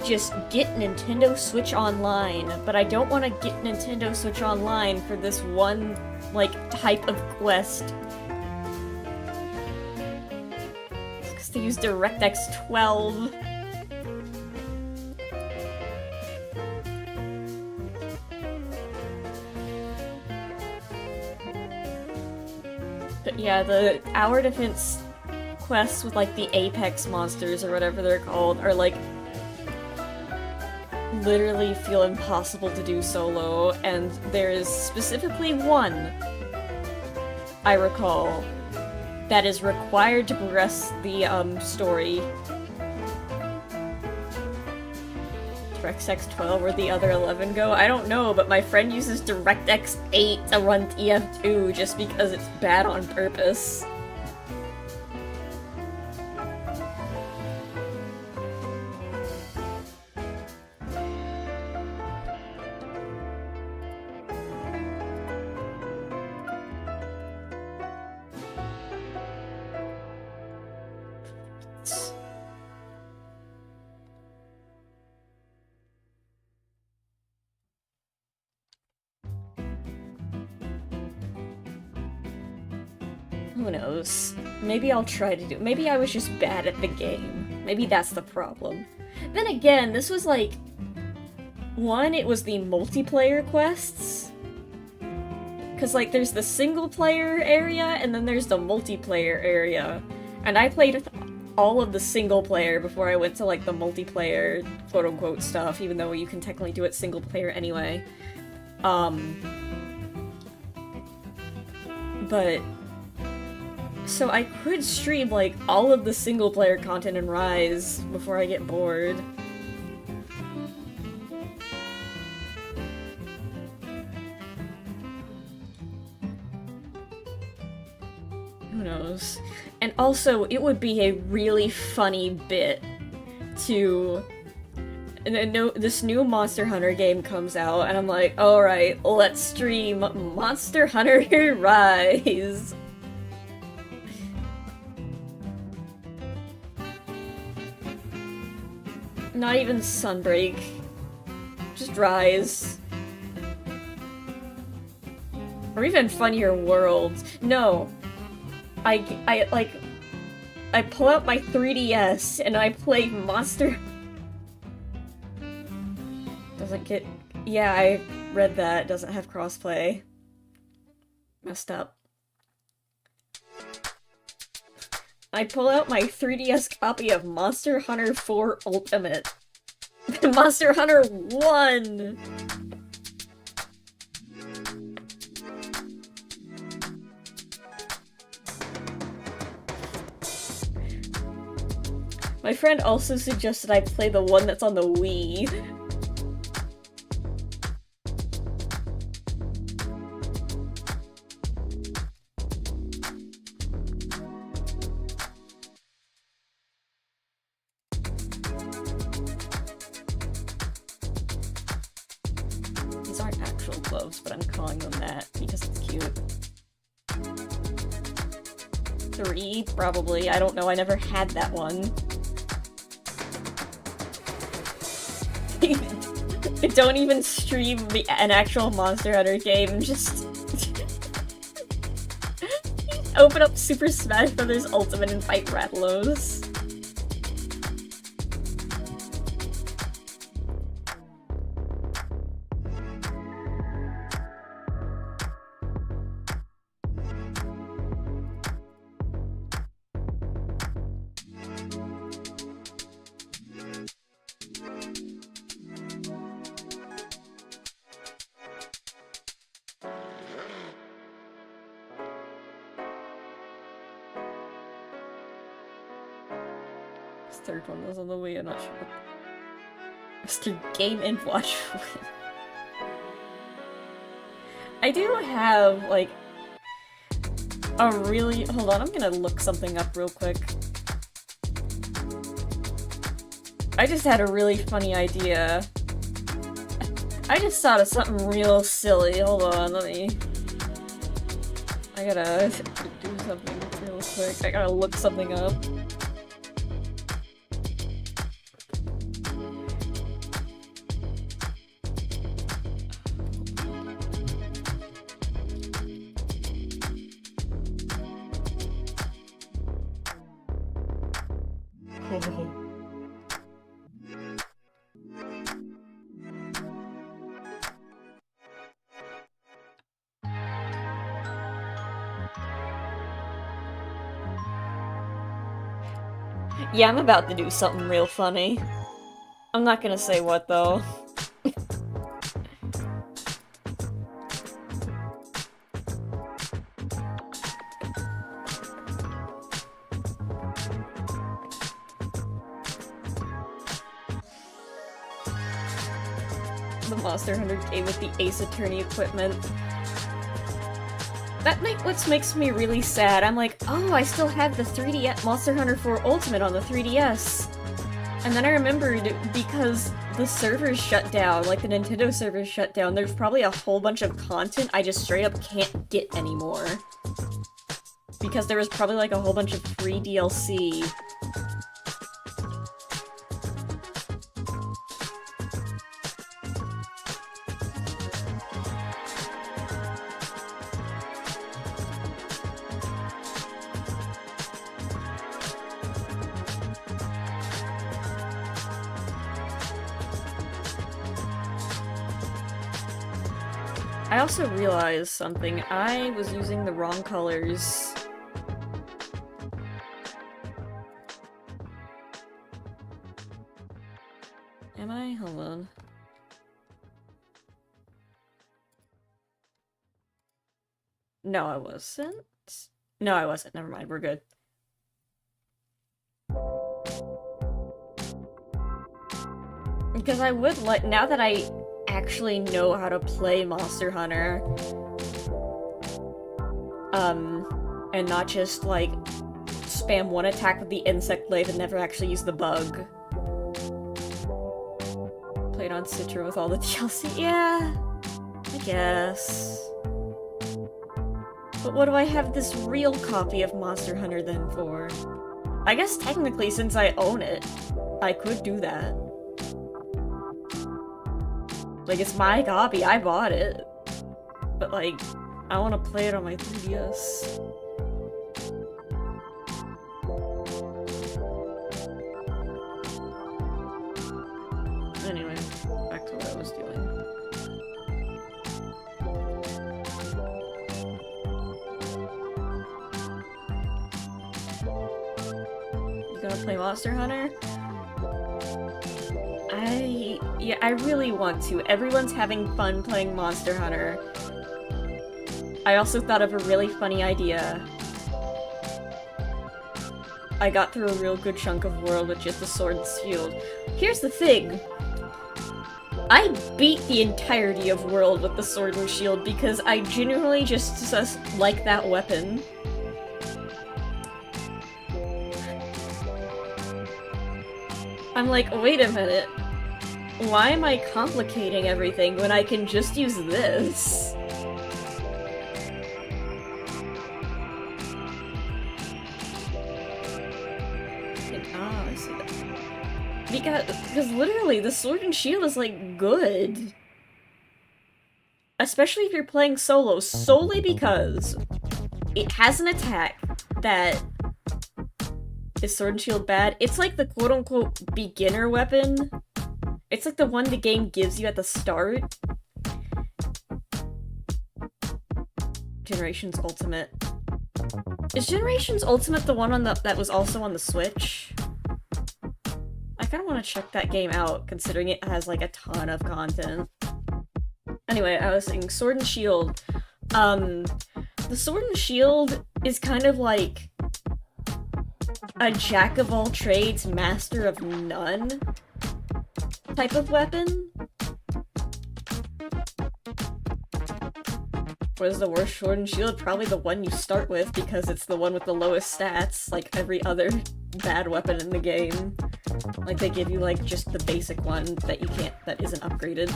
just get Nintendo Switch Online, but I don't want to get Nintendo Switch Online for this one, like, type of quest. It's because they use DirectX 12. But yeah, the Hour Defense quests with, like, the Apex monsters or whatever they're called are, like, literally feel impossible to do solo, and there is specifically one, I recall, that is required to progress the, story. DirectX 12, where the other 11 go? I don't know, but my friend uses DirectX 8 to run TF2 just because it's bad on purpose. Who knows? Maybe I'll try to do- maybe I was just bad at the game. Maybe that's the problem. Then again, this was like... One, it was the multiplayer quests. Cause like, there's the single player area, and then there's the multiplayer area. And I played with all of the single player before I went to like the multiplayer quote-unquote stuff, even though you can technically do it single player anyway. But... So I could stream, like, all of the single-player content in Rise before I get bored. Who knows? And also, it would be a really funny bit to... This new Monster Hunter game comes out, and I'm like, alright, let's stream Monster Hunter Rise! Not even Sunbreak. Just Rise. Or even Funnier Worlds. No. I pull out my 3DS and I play Monster... Doesn't get... Yeah, I read that. Doesn't have crossplay. Messed up. I pull out my 3DS copy of Monster Hunter 4 Ultimate. Monster Hunter 1! My friend also suggested I play the one that's on the Wii. But I'm calling them that because it's cute. 3, probably. I don't know, I never had that one. I don't even stream an actual Monster Hunter game, just... open up Super Smash Bros. Ultimate and fight Rathalos. Third one was on the Wii, I'm not sure. Mr. Game & Watch. I do have, like, a really- hold on, I'm gonna look something up real quick. I just had a really funny idea. I just thought of something real silly. Hold on, let me... I gotta do something. real quick. I gotta look something up. Yeah, I'm about to do something real funny. I'm not gonna say what, though. The Monster Hunter game with the Ace Attorney equipment. That what makes me really sad. I'm like, oh, I still have the 3DS Monster Hunter 4 Ultimate on the 3DS. And then I remembered because the servers shut down, like the Nintendo servers shut down, there's probably a whole bunch of content I just straight up can't get anymore. Because there was probably like a whole bunch of free DLC. I also realized something. I was using the wrong colors. Am I? Hold on. No, I wasn't. No, I wasn't. Never mind. We're good. Because I would like, now that I actually know how to play Monster Hunter, and not just, like, spam one attack with the Insect Blade and never actually use the bug. Played on Citra with all the DLC? Yeah, I guess. But what do I have this real copy of Monster Hunter then for? I guess technically, since I own it, I could do that. Like, it's my copy, I bought it. But, like, I want to play it on my 3DS. Anyway, back to what I was doing. You gonna play Monster Hunter? Yeah, I really want to. Everyone's having fun playing Monster Hunter. I also thought of a really funny idea. I got through a real good chunk of World with just the Sword and Shield. Here's the thing. I beat the entirety of World with the Sword and Shield because I genuinely just like that weapon. I'm like, wait a minute. Why am I complicating everything when I can just use this? I see that. Because literally, the Sword and Shield is, like, good. Especially if you're playing solo, solely because it has an attack that is Sword and Shield bad. It's like the quote-unquote beginner weapon. It's like the one the game gives you at the start. Generations Ultimate. Is Generations Ultimate the one on that was also on the Switch? I kinda wanna check that game out, considering it has like a ton of content. Anyway, I was saying Sword and Shield. The Sword and Shield is kind of like a jack of all trades, master of none type of weapon. What is the worst Sword and Shield? Probably the one you start with, because it's the one with the lowest stats, like every other bad weapon in the game. Like, they give you, like, just the basic one that you can't- that isn't upgraded.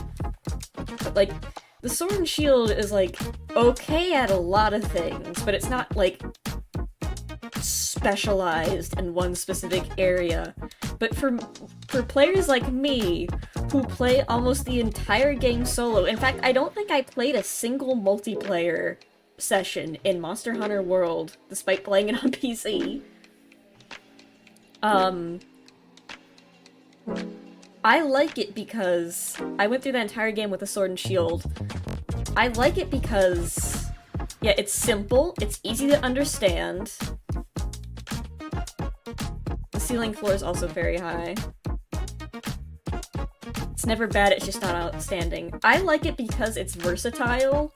But, like, the Sword and Shield is, like, okay at a lot of things, but it's not, like, specialized in one specific area. But for players like me, who play almost the entire game solo, in fact, I don't think I played a single multiplayer session in Monster Hunter World, despite playing it on PC. I like it because I went through the entire game with a sword and shield. I like it because, yeah, it's simple, it's easy to understand. The ceiling floor is also very high. It's never bad, it's just not outstanding. I like it because it's versatile,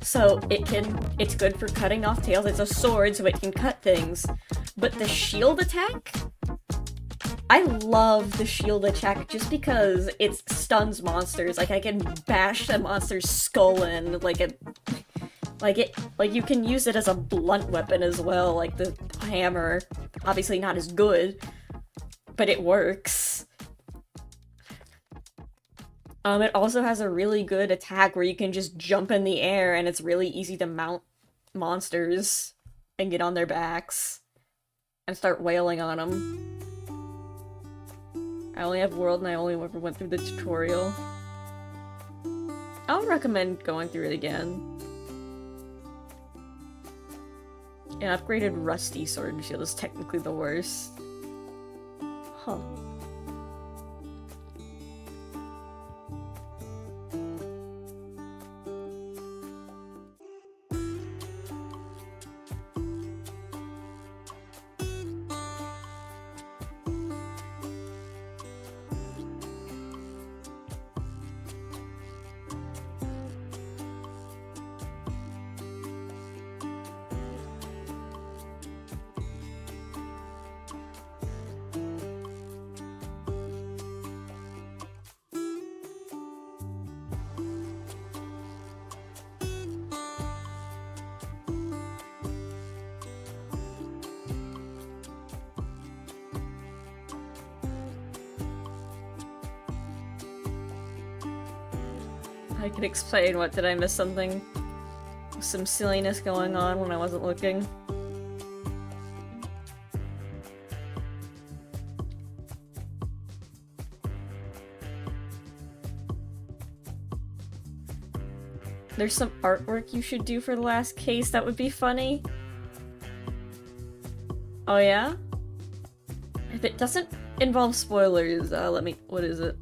so it's good for cutting off tails. It's a sword, so it can cut things. But the shield attack? I love the shield attack just because it stuns monsters. Like, I can bash a monster's skull in, like you can use it as a blunt weapon as well, like the hammer. Obviously not as good, but it works. It also has a really good attack where you can just jump in the air and it's really easy to mount monsters and get on their backs and start wailing on them. I only have World and I only ever went through the tutorial. I'll recommend going through it again. An upgraded Rusty Sword and Shield is technically the worst. Huh. I could explain. What, did I miss something? Some silliness going on when I wasn't looking. There's some artwork you should do for the last case that would be funny. Oh yeah? If it doesn't involve spoilers, what is it?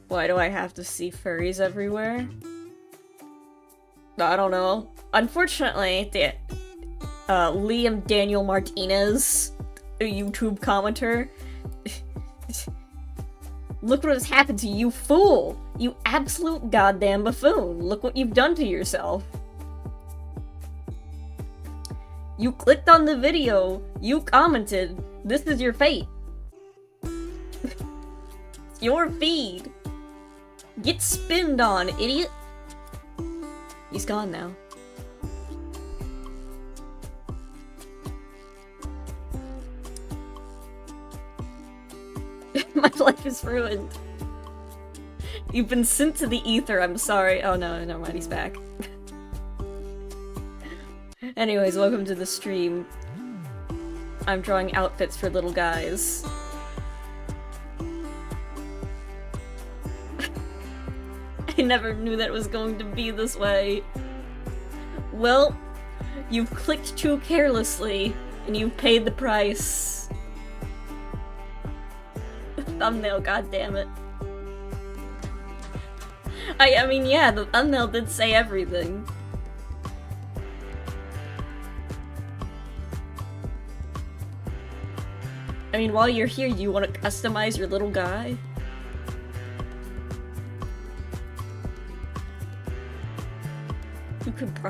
Why do I have to see furries everywhere? I don't know. Unfortunately, Liam Daniel Martinez, a YouTube commenter, look what has happened to you, fool! You absolute goddamn buffoon! Look what you've done to yourself. You clicked on the video, you commented, this is your fate. It's your feed. Get spinned on, idiot! He's gone now. My life is ruined. You've been sent to the ether, I'm sorry. Oh no, never mind, he's back. Anyways, welcome to the stream. I'm drawing outfits for little guys. I never knew that it was going to be this way. Well, you've clicked too carelessly, and you've paid the price. Thumbnail, goddammit. I mean, yeah, the thumbnail did say everything. I mean, while you're here, you want to customize your little guy?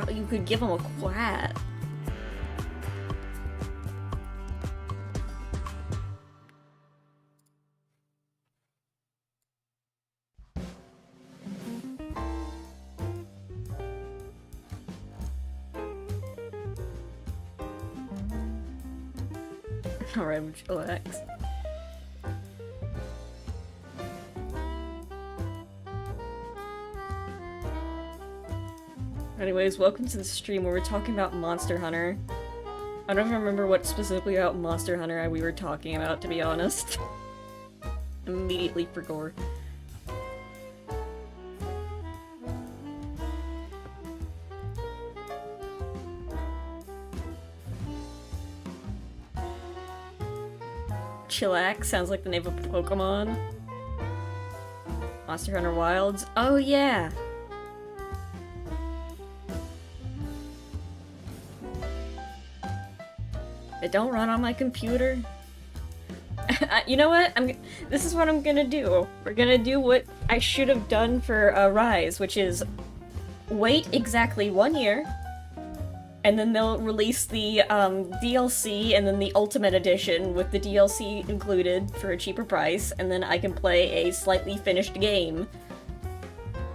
You could give him a quat. Alright, relax. Anyways, welcome to the stream where we're talking about Monster Hunter. I don't even remember what specifically about Monster Hunter we were talking about, to be honest. Immediately forgot. Chillax sounds like the name of a Pokemon. Monster Hunter Wilds. Oh yeah! It don't run on my computer. You know what? This is what I'm gonna do. We're gonna do what I should have done for Rise, which is wait exactly 1 year, and then they'll release the DLC and then the Ultimate Edition with the DLC included for a cheaper price, and then I can play a slightly finished game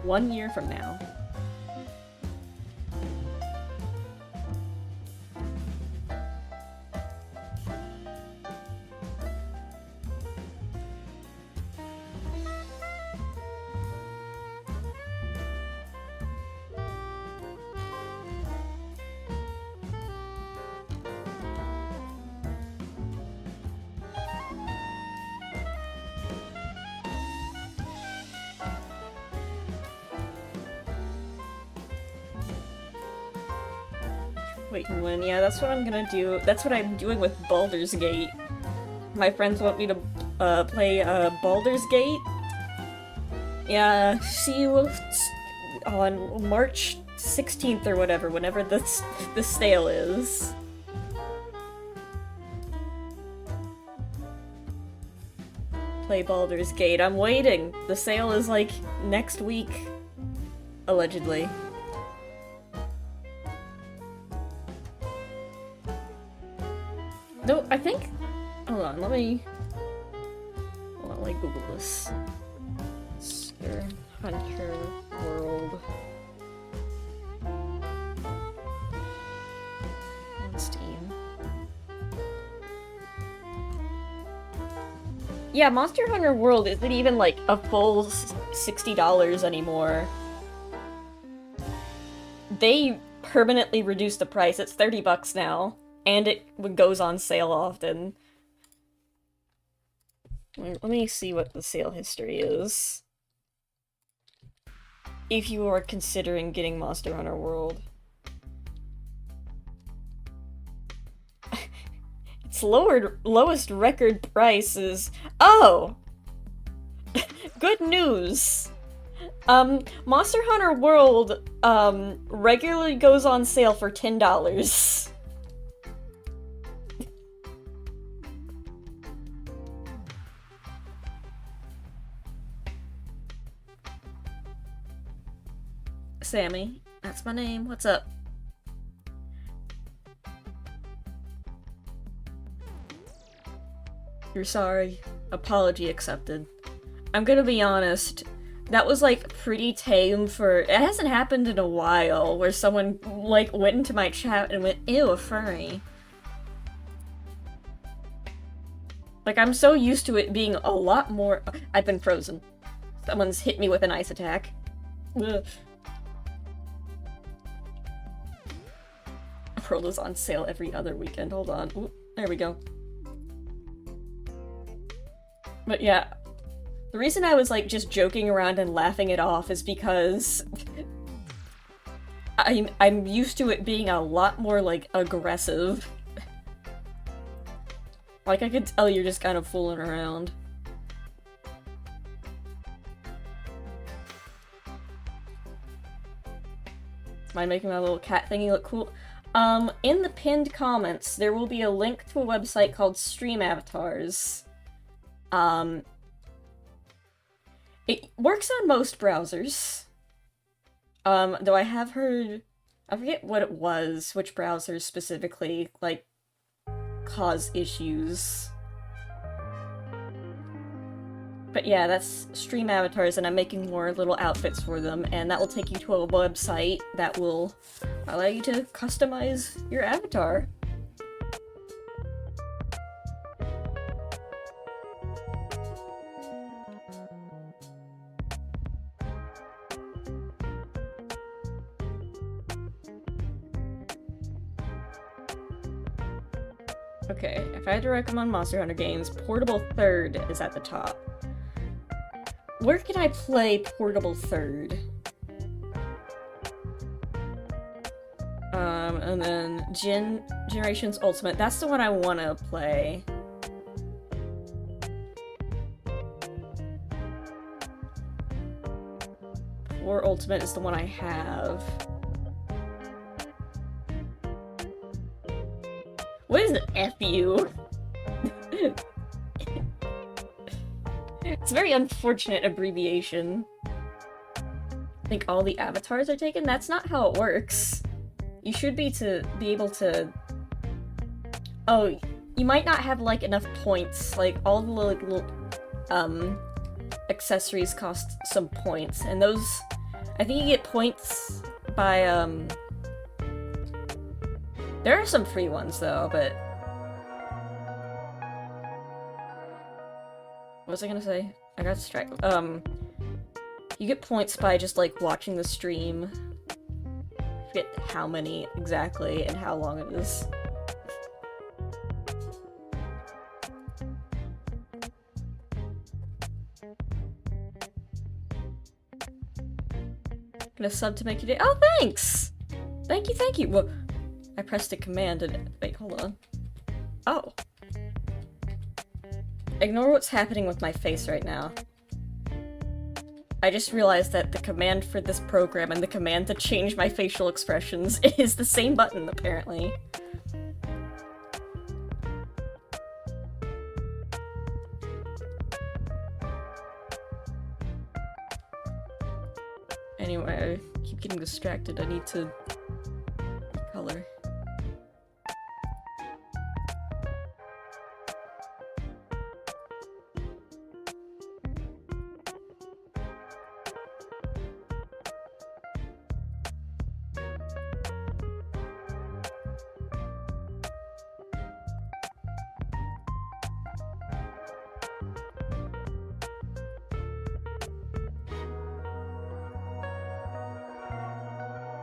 1 year from now. Wait and win. Yeah, that's what I'm gonna do. That's what I'm doing with Baldur's Gate. My friends want me to play Baldur's Gate. Yeah, see you on March 16th or whatever, whenever the sale is. Play Baldur's Gate. I'm waiting. The sale is like next week, allegedly. No, I think... Hold on, let me Google this. Monster Hunter World. On Steam. Yeah, Monster Hunter World isn't even like a full $60 anymore. They permanently reduced the price. It's $30 now. And it goes on sale often. Let me see what the sale history is. If you are considering getting Monster Hunter World. Its lowest record price is... Oh! Good news! Monster Hunter World, regularly goes on sale for $10. Sammy, that's my name. What's up? You're sorry. Apology accepted. I'm gonna be honest, that was like pretty tame for... It hasn't happened in a while where someone like went into my chat and went, ew, a furry. Like, I'm so used to it being a lot more... I've been frozen. Someone's hit me with an ice attack. Ugh. World is on sale every other weekend. Hold on. Ooh, there we go. But yeah, the reason I was like just joking around and laughing it off is because I'm used to it being a lot more like aggressive. Like I could tell you're just kind of fooling around. Mind making my little cat thingy look cool? In the pinned comments, there will be a link to a website called Stream Avatars. It works on most browsers. Though I have heard... I forget what it was, which browsers specifically, like, cause issues. But yeah, that's Stream Avatars, and I'm making more little outfits for them, and that will take you to a website that will allow you to customize your avatar. Okay, if I had to recommend Monster Hunter games, Portable Third is at the top. Where can I play Portable Third? And then Generations Ultimate. That's the one I want to play. Or Ultimate is the one I have. What is it? FU? It's a very unfortunate abbreviation. I think all the avatars are taken? That's not how it works. You should be able to... Oh, you might not have, like, enough points. Like, all the little accessories cost some points. And those... I think you get points by, There are some free ones, though, but... What was I gonna say? I got distracted. You get points by just, like, watching the stream. I forget how many exactly and how long it is. Gonna sub to make you day. Oh, thanks! Thank you, thank you! Well, I pressed a command and- wait, hold on. Oh. Ignore what's happening with my face right now. I just realized that the command for this program and the command to change my facial expressions is the same button, apparently. Anyway, I keep getting distracted. I need to color.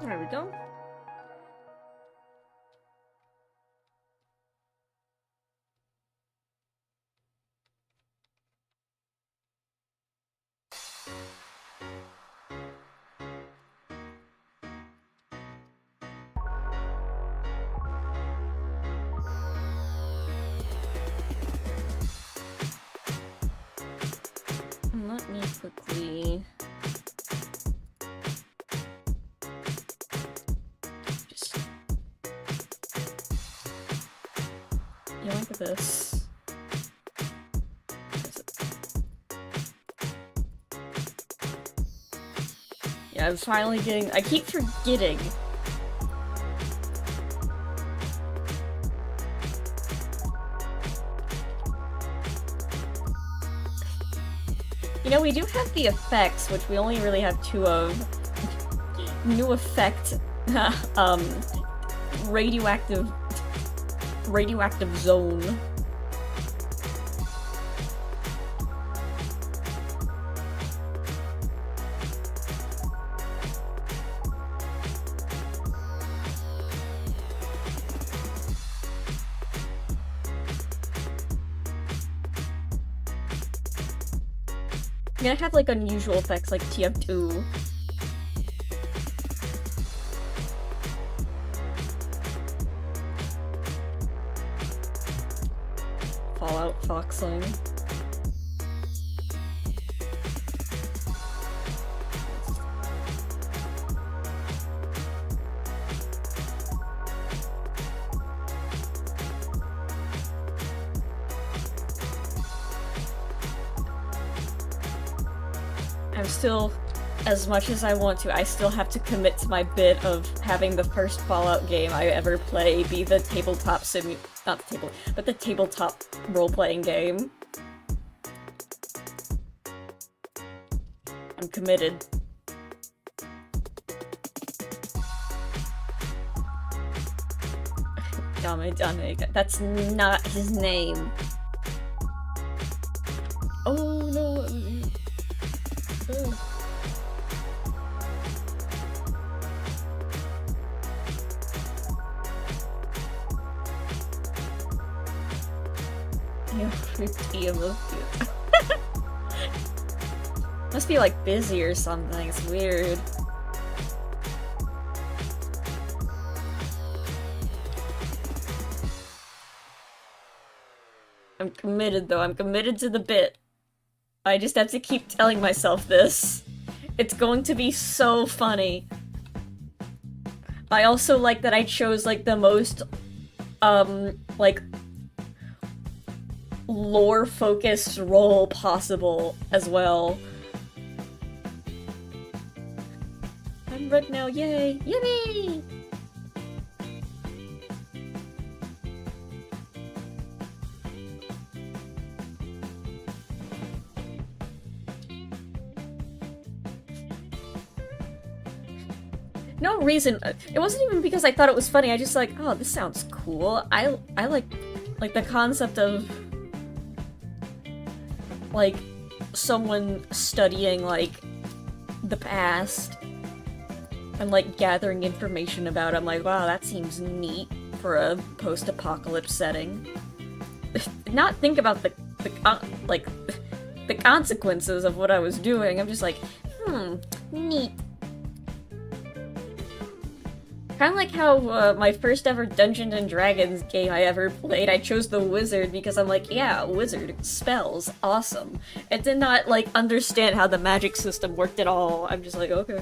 There we go. Let me quickly... Look at this. Yeah, I'm finally getting- I keep forgetting. You know, we do have the effects, which we only really have two of. New effect, radioactive zone. I'm gonna have like unusual effects like TF2. Fallout Foxing. I'm still, as much as I want to, I still have to commit to my bit of having the first Fallout game I ever play be the tabletop not the table, but the tabletop role-playing game. I'm committed. Dame, that's not his name. Oh no. Oh. Must be like busy or something, it's weird. I'm committed though, I'm committed to the bit. I just have to keep telling myself this. It's going to be so funny. I also like that I chose like the most, like lore-focused role possible as well. I'm red now, yay! Yippee! No reason. It wasn't even because I thought it was funny. I just like, oh, this sounds cool. I like the concept of like someone studying like the past and like gathering information about it. I'm like, wow, that seems neat for a post-apocalypse setting. Not think about the consequences of what I was doing. I'm just like, neat. Kind of like how my first ever Dungeons and Dragons game I ever played, I chose the wizard because I'm like, yeah, wizard, spells, awesome. And did not, like, understand how the magic system worked at all. I'm just like, okay.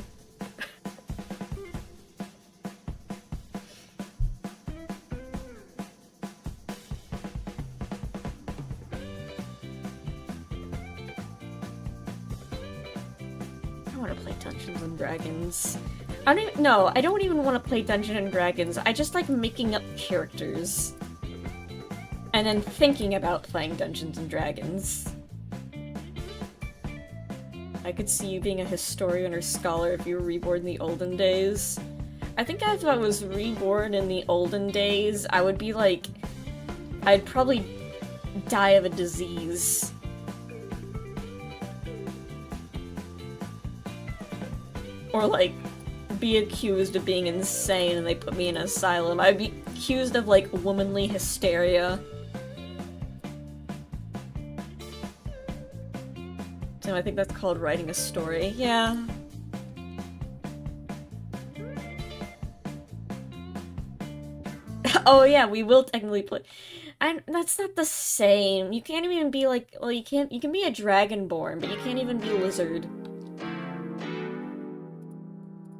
I want to play Dungeons and Dragons. I don't even want to play Dungeons and Dragons. I just like making up characters. And then thinking about playing Dungeons and Dragons. I could see you being a historian or scholar if you were reborn in the olden days. I think if I was reborn in the olden days, I would be like... I'd probably die of a disease. Or like... be accused of being insane and they put me in an asylum. I'd be accused of, like, womanly hysteria. So I think that's called writing a story. Yeah. Oh yeah, we will technically play. And that's not the same. You can't even be like, well, you can be a dragonborn, but you can't even be a lizard.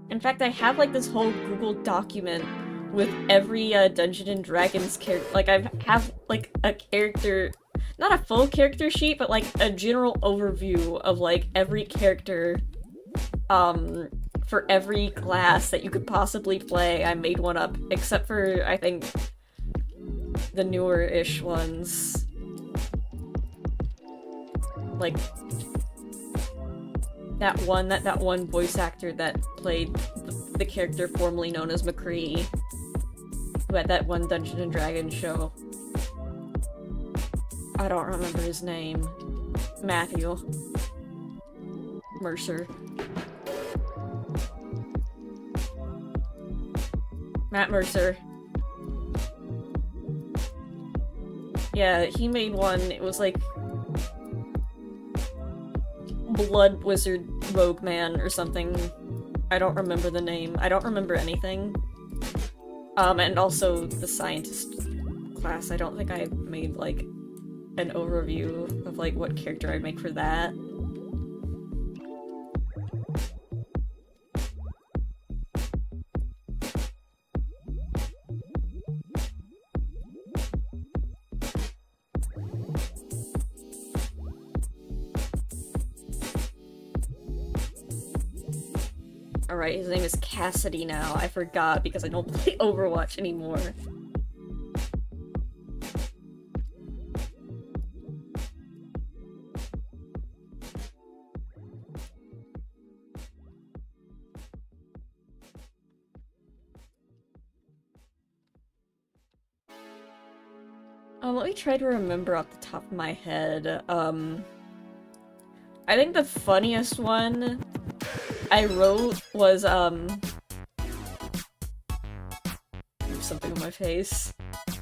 In fact, I have like this whole Google document with every Dungeons and Dragons character. Like, I have like a character, not a full character sheet, but like a general overview of like every character, for every class that you could possibly play. I made one up, except for I think the newer-ish ones, like. That one voice actor that played the character formerly known as McCree, who had that one Dungeons and Dragons show. I don't remember his name. Matthew Mercer. Matt Mercer. Yeah, he made one. It was like Blood Wizard Rogue Man or something. I don't remember the name. I don't remember anything. And also the scientist class. I don't think I made, like, an overview of, like, what character I'd make for that. Alright, his name is Cassidy now. I forgot because I don't play Overwatch anymore. Let me try to remember off the top of my head. I think the funniest one I wrote was, something on my face.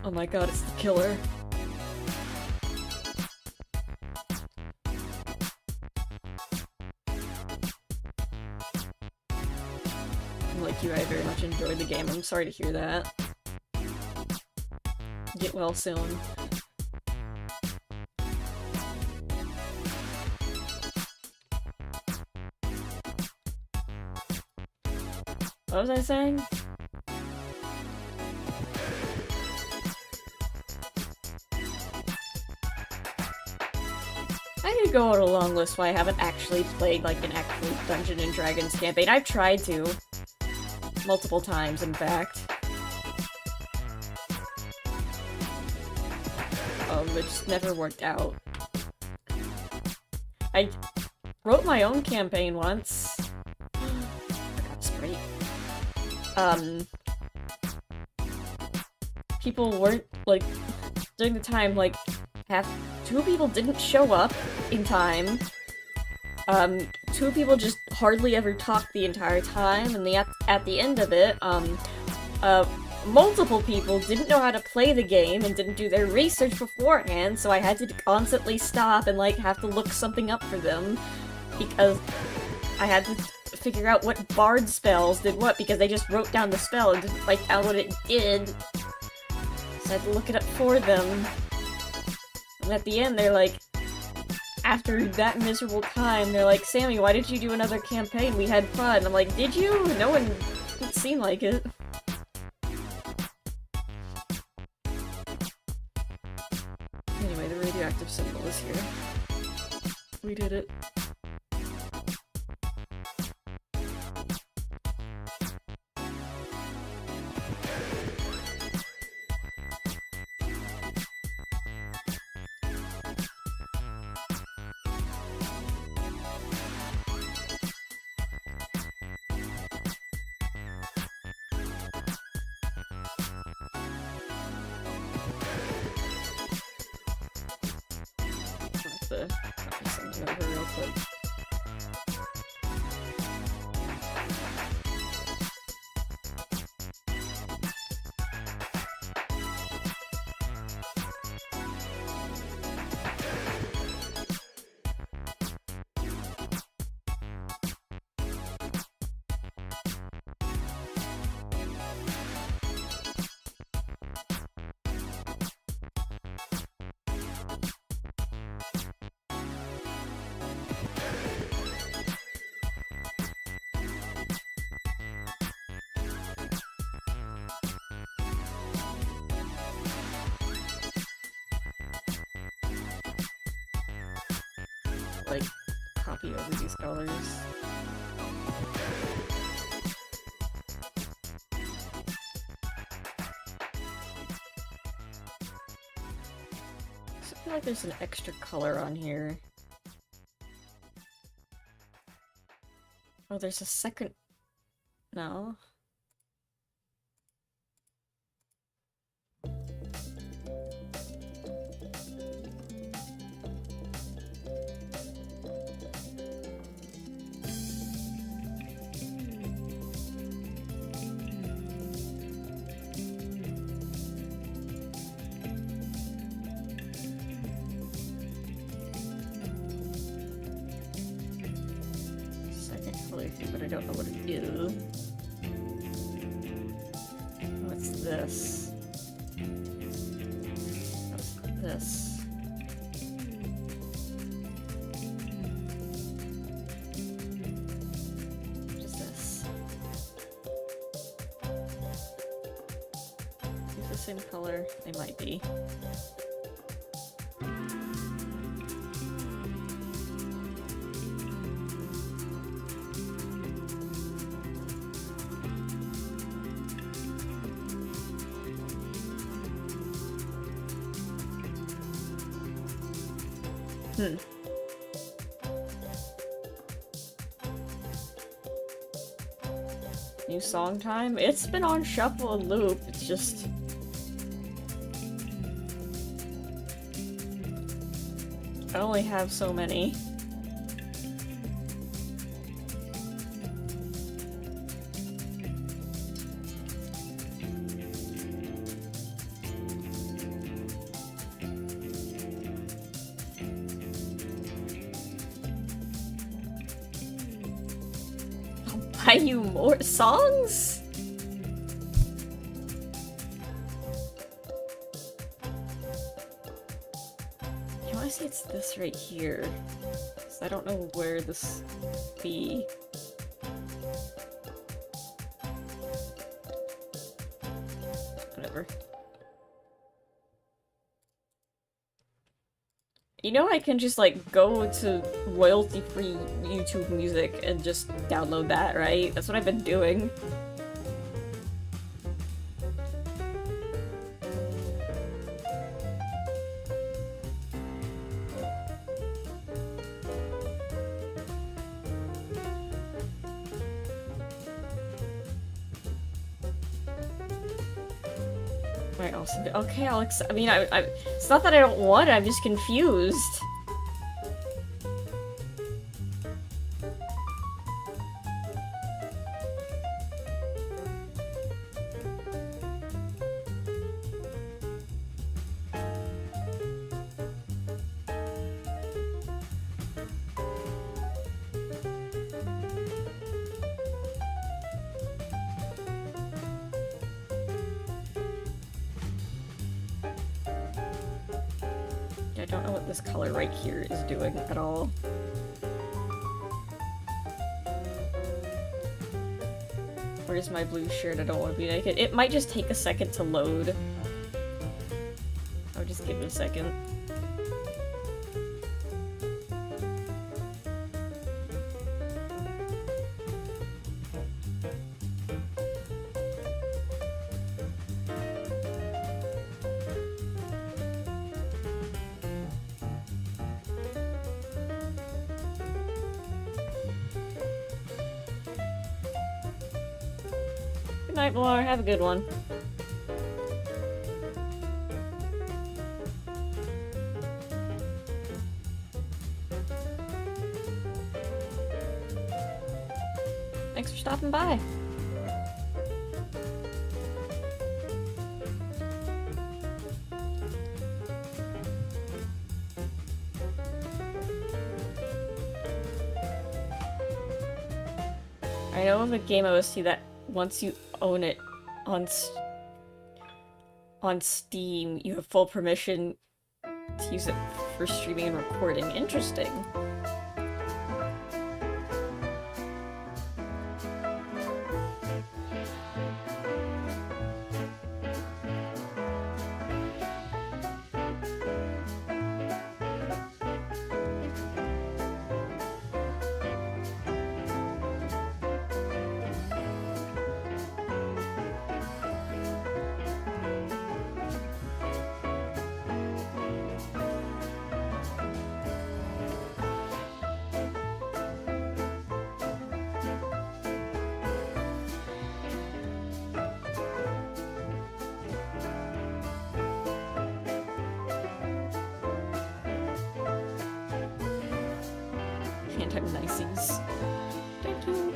Oh my god, it's the killer. you. I very much enjoyed the game. I'm sorry to hear that. Get well soon. What was I saying? I could go on a long list why I haven't actually played, like, an actual Dungeons & Dragons campaign. I've tried to. Multiple times, in fact. It just never worked out. I wrote my own campaign once. I forgot to spray. People weren't, like, during the time, like, two people didn't show up in time. Two people just hardly ever talked the entire time, and at the end of it, multiple people didn't know how to play the game and didn't do their research beforehand, so I had to constantly stop and, like, have to look something up for them, because I had to figure out what bard spells did what, because they just wrote down the spell and didn't write down what it did. So I had to look it up for them. And at the end, they're like, after that miserable time, they're like, Sammy, why did you do another campaign? We had fun. I'm like, did you? No one didn't seem like it. Anyway, the radioactive symbol is here. We did it. Something over real quick. Like, copy over these colors. I feel like there's an extra color on here. Oh, there's a second... No. But I don't know what it is. What's this? What's this? What is this? Is it the same color? They might be. New song time? It's been on shuffle and loop, it's just... I only have so many. Buy you more songs? I say it's this right here. I don't know where this be. Whatever. You know, I can just like go to royalty-free YouTube music and just download that, right? That's what I've been doing. Okay, Alex. I mean, it's not that I don't want it, I'm just confused. I don't know what this color right here is doing at all. Where's my blue shirt? I don't want to be naked. It might just take a second to load. I'll just give it a second. Good night, Moore. Have a good one. Thanks for stopping by. I know of a game OST that once you own it on Steam, you have full permission to use it for streaming and recording. Interesting. Anti-Nices. Thank you.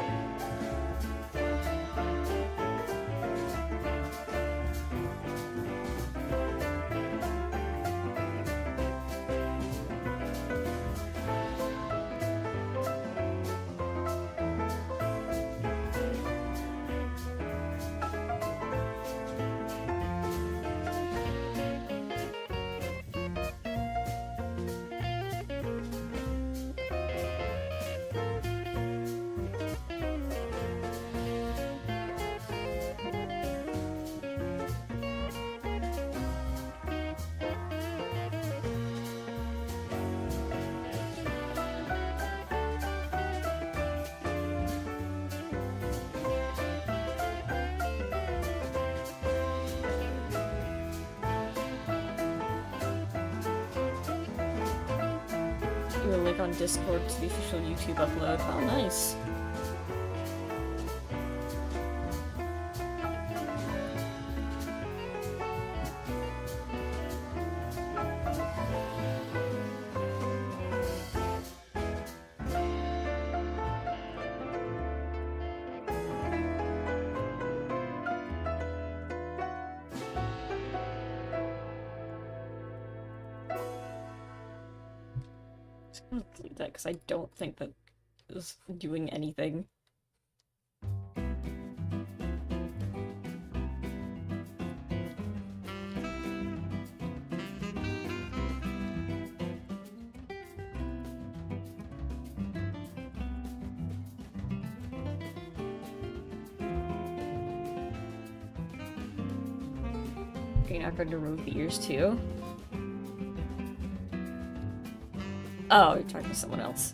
A link on Discord to the official YouTube upload. Oh, nice. I'm gonna delete that because I don't think that is doing anything. Okay, now I'm going to remove the ears too. Oh, you're talking to someone else.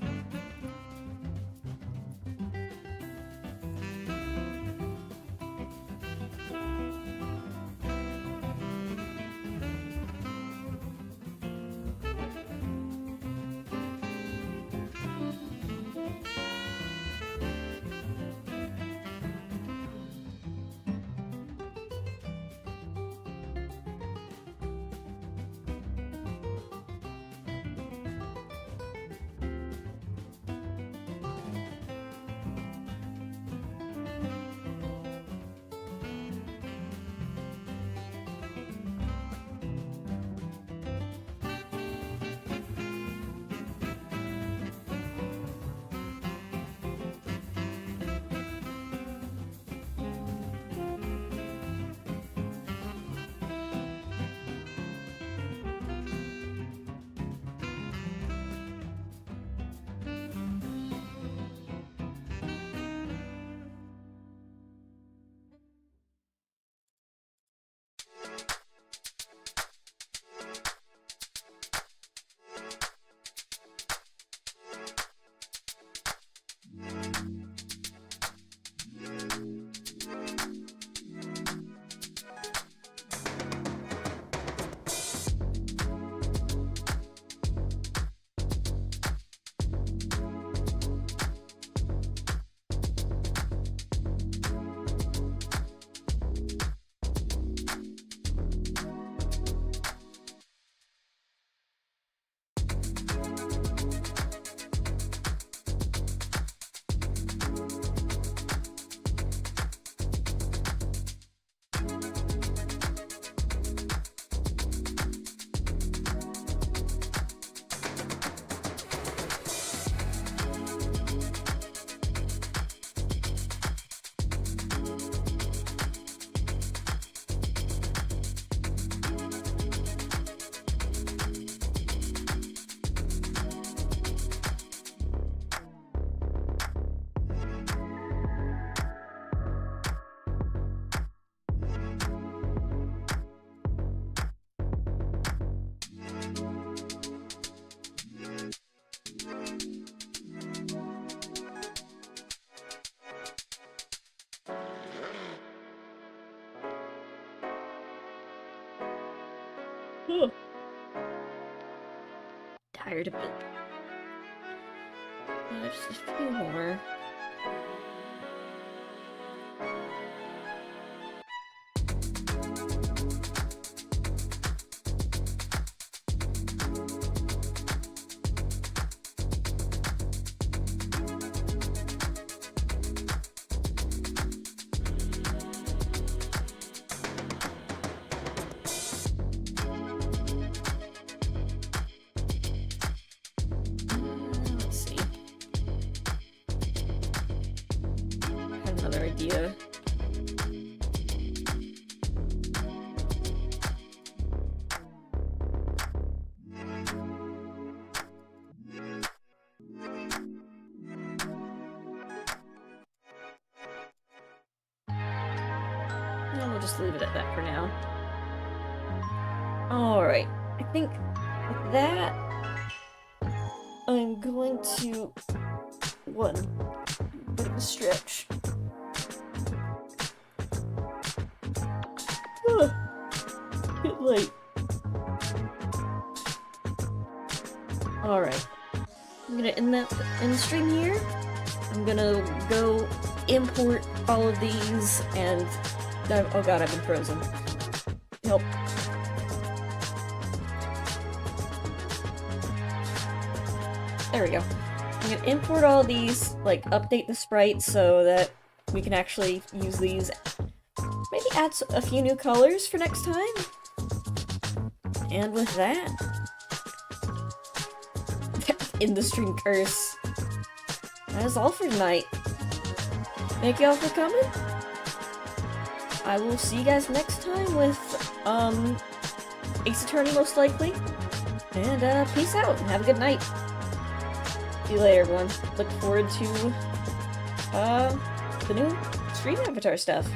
Ugh. Tired of it. Just a few more. Idea. And we'll just leave it at that for now. Alright, I think with that, I'm going to one bit of a stretch. Bit late. Alright. I'm gonna end the stream here. I'm gonna go import all of these and oh god, I've been frozen. Help. There we go. I'm gonna import all these, like, update the sprites so that we can actually use these. Maybe add a few new colors for next time. And with that, in the stream curse. That is all for tonight. Thank y'all for coming. I will see you guys next time with Ace Attorney most likely. And peace out and have a good night. See you later, everyone. Look forward to the new stream avatar stuff.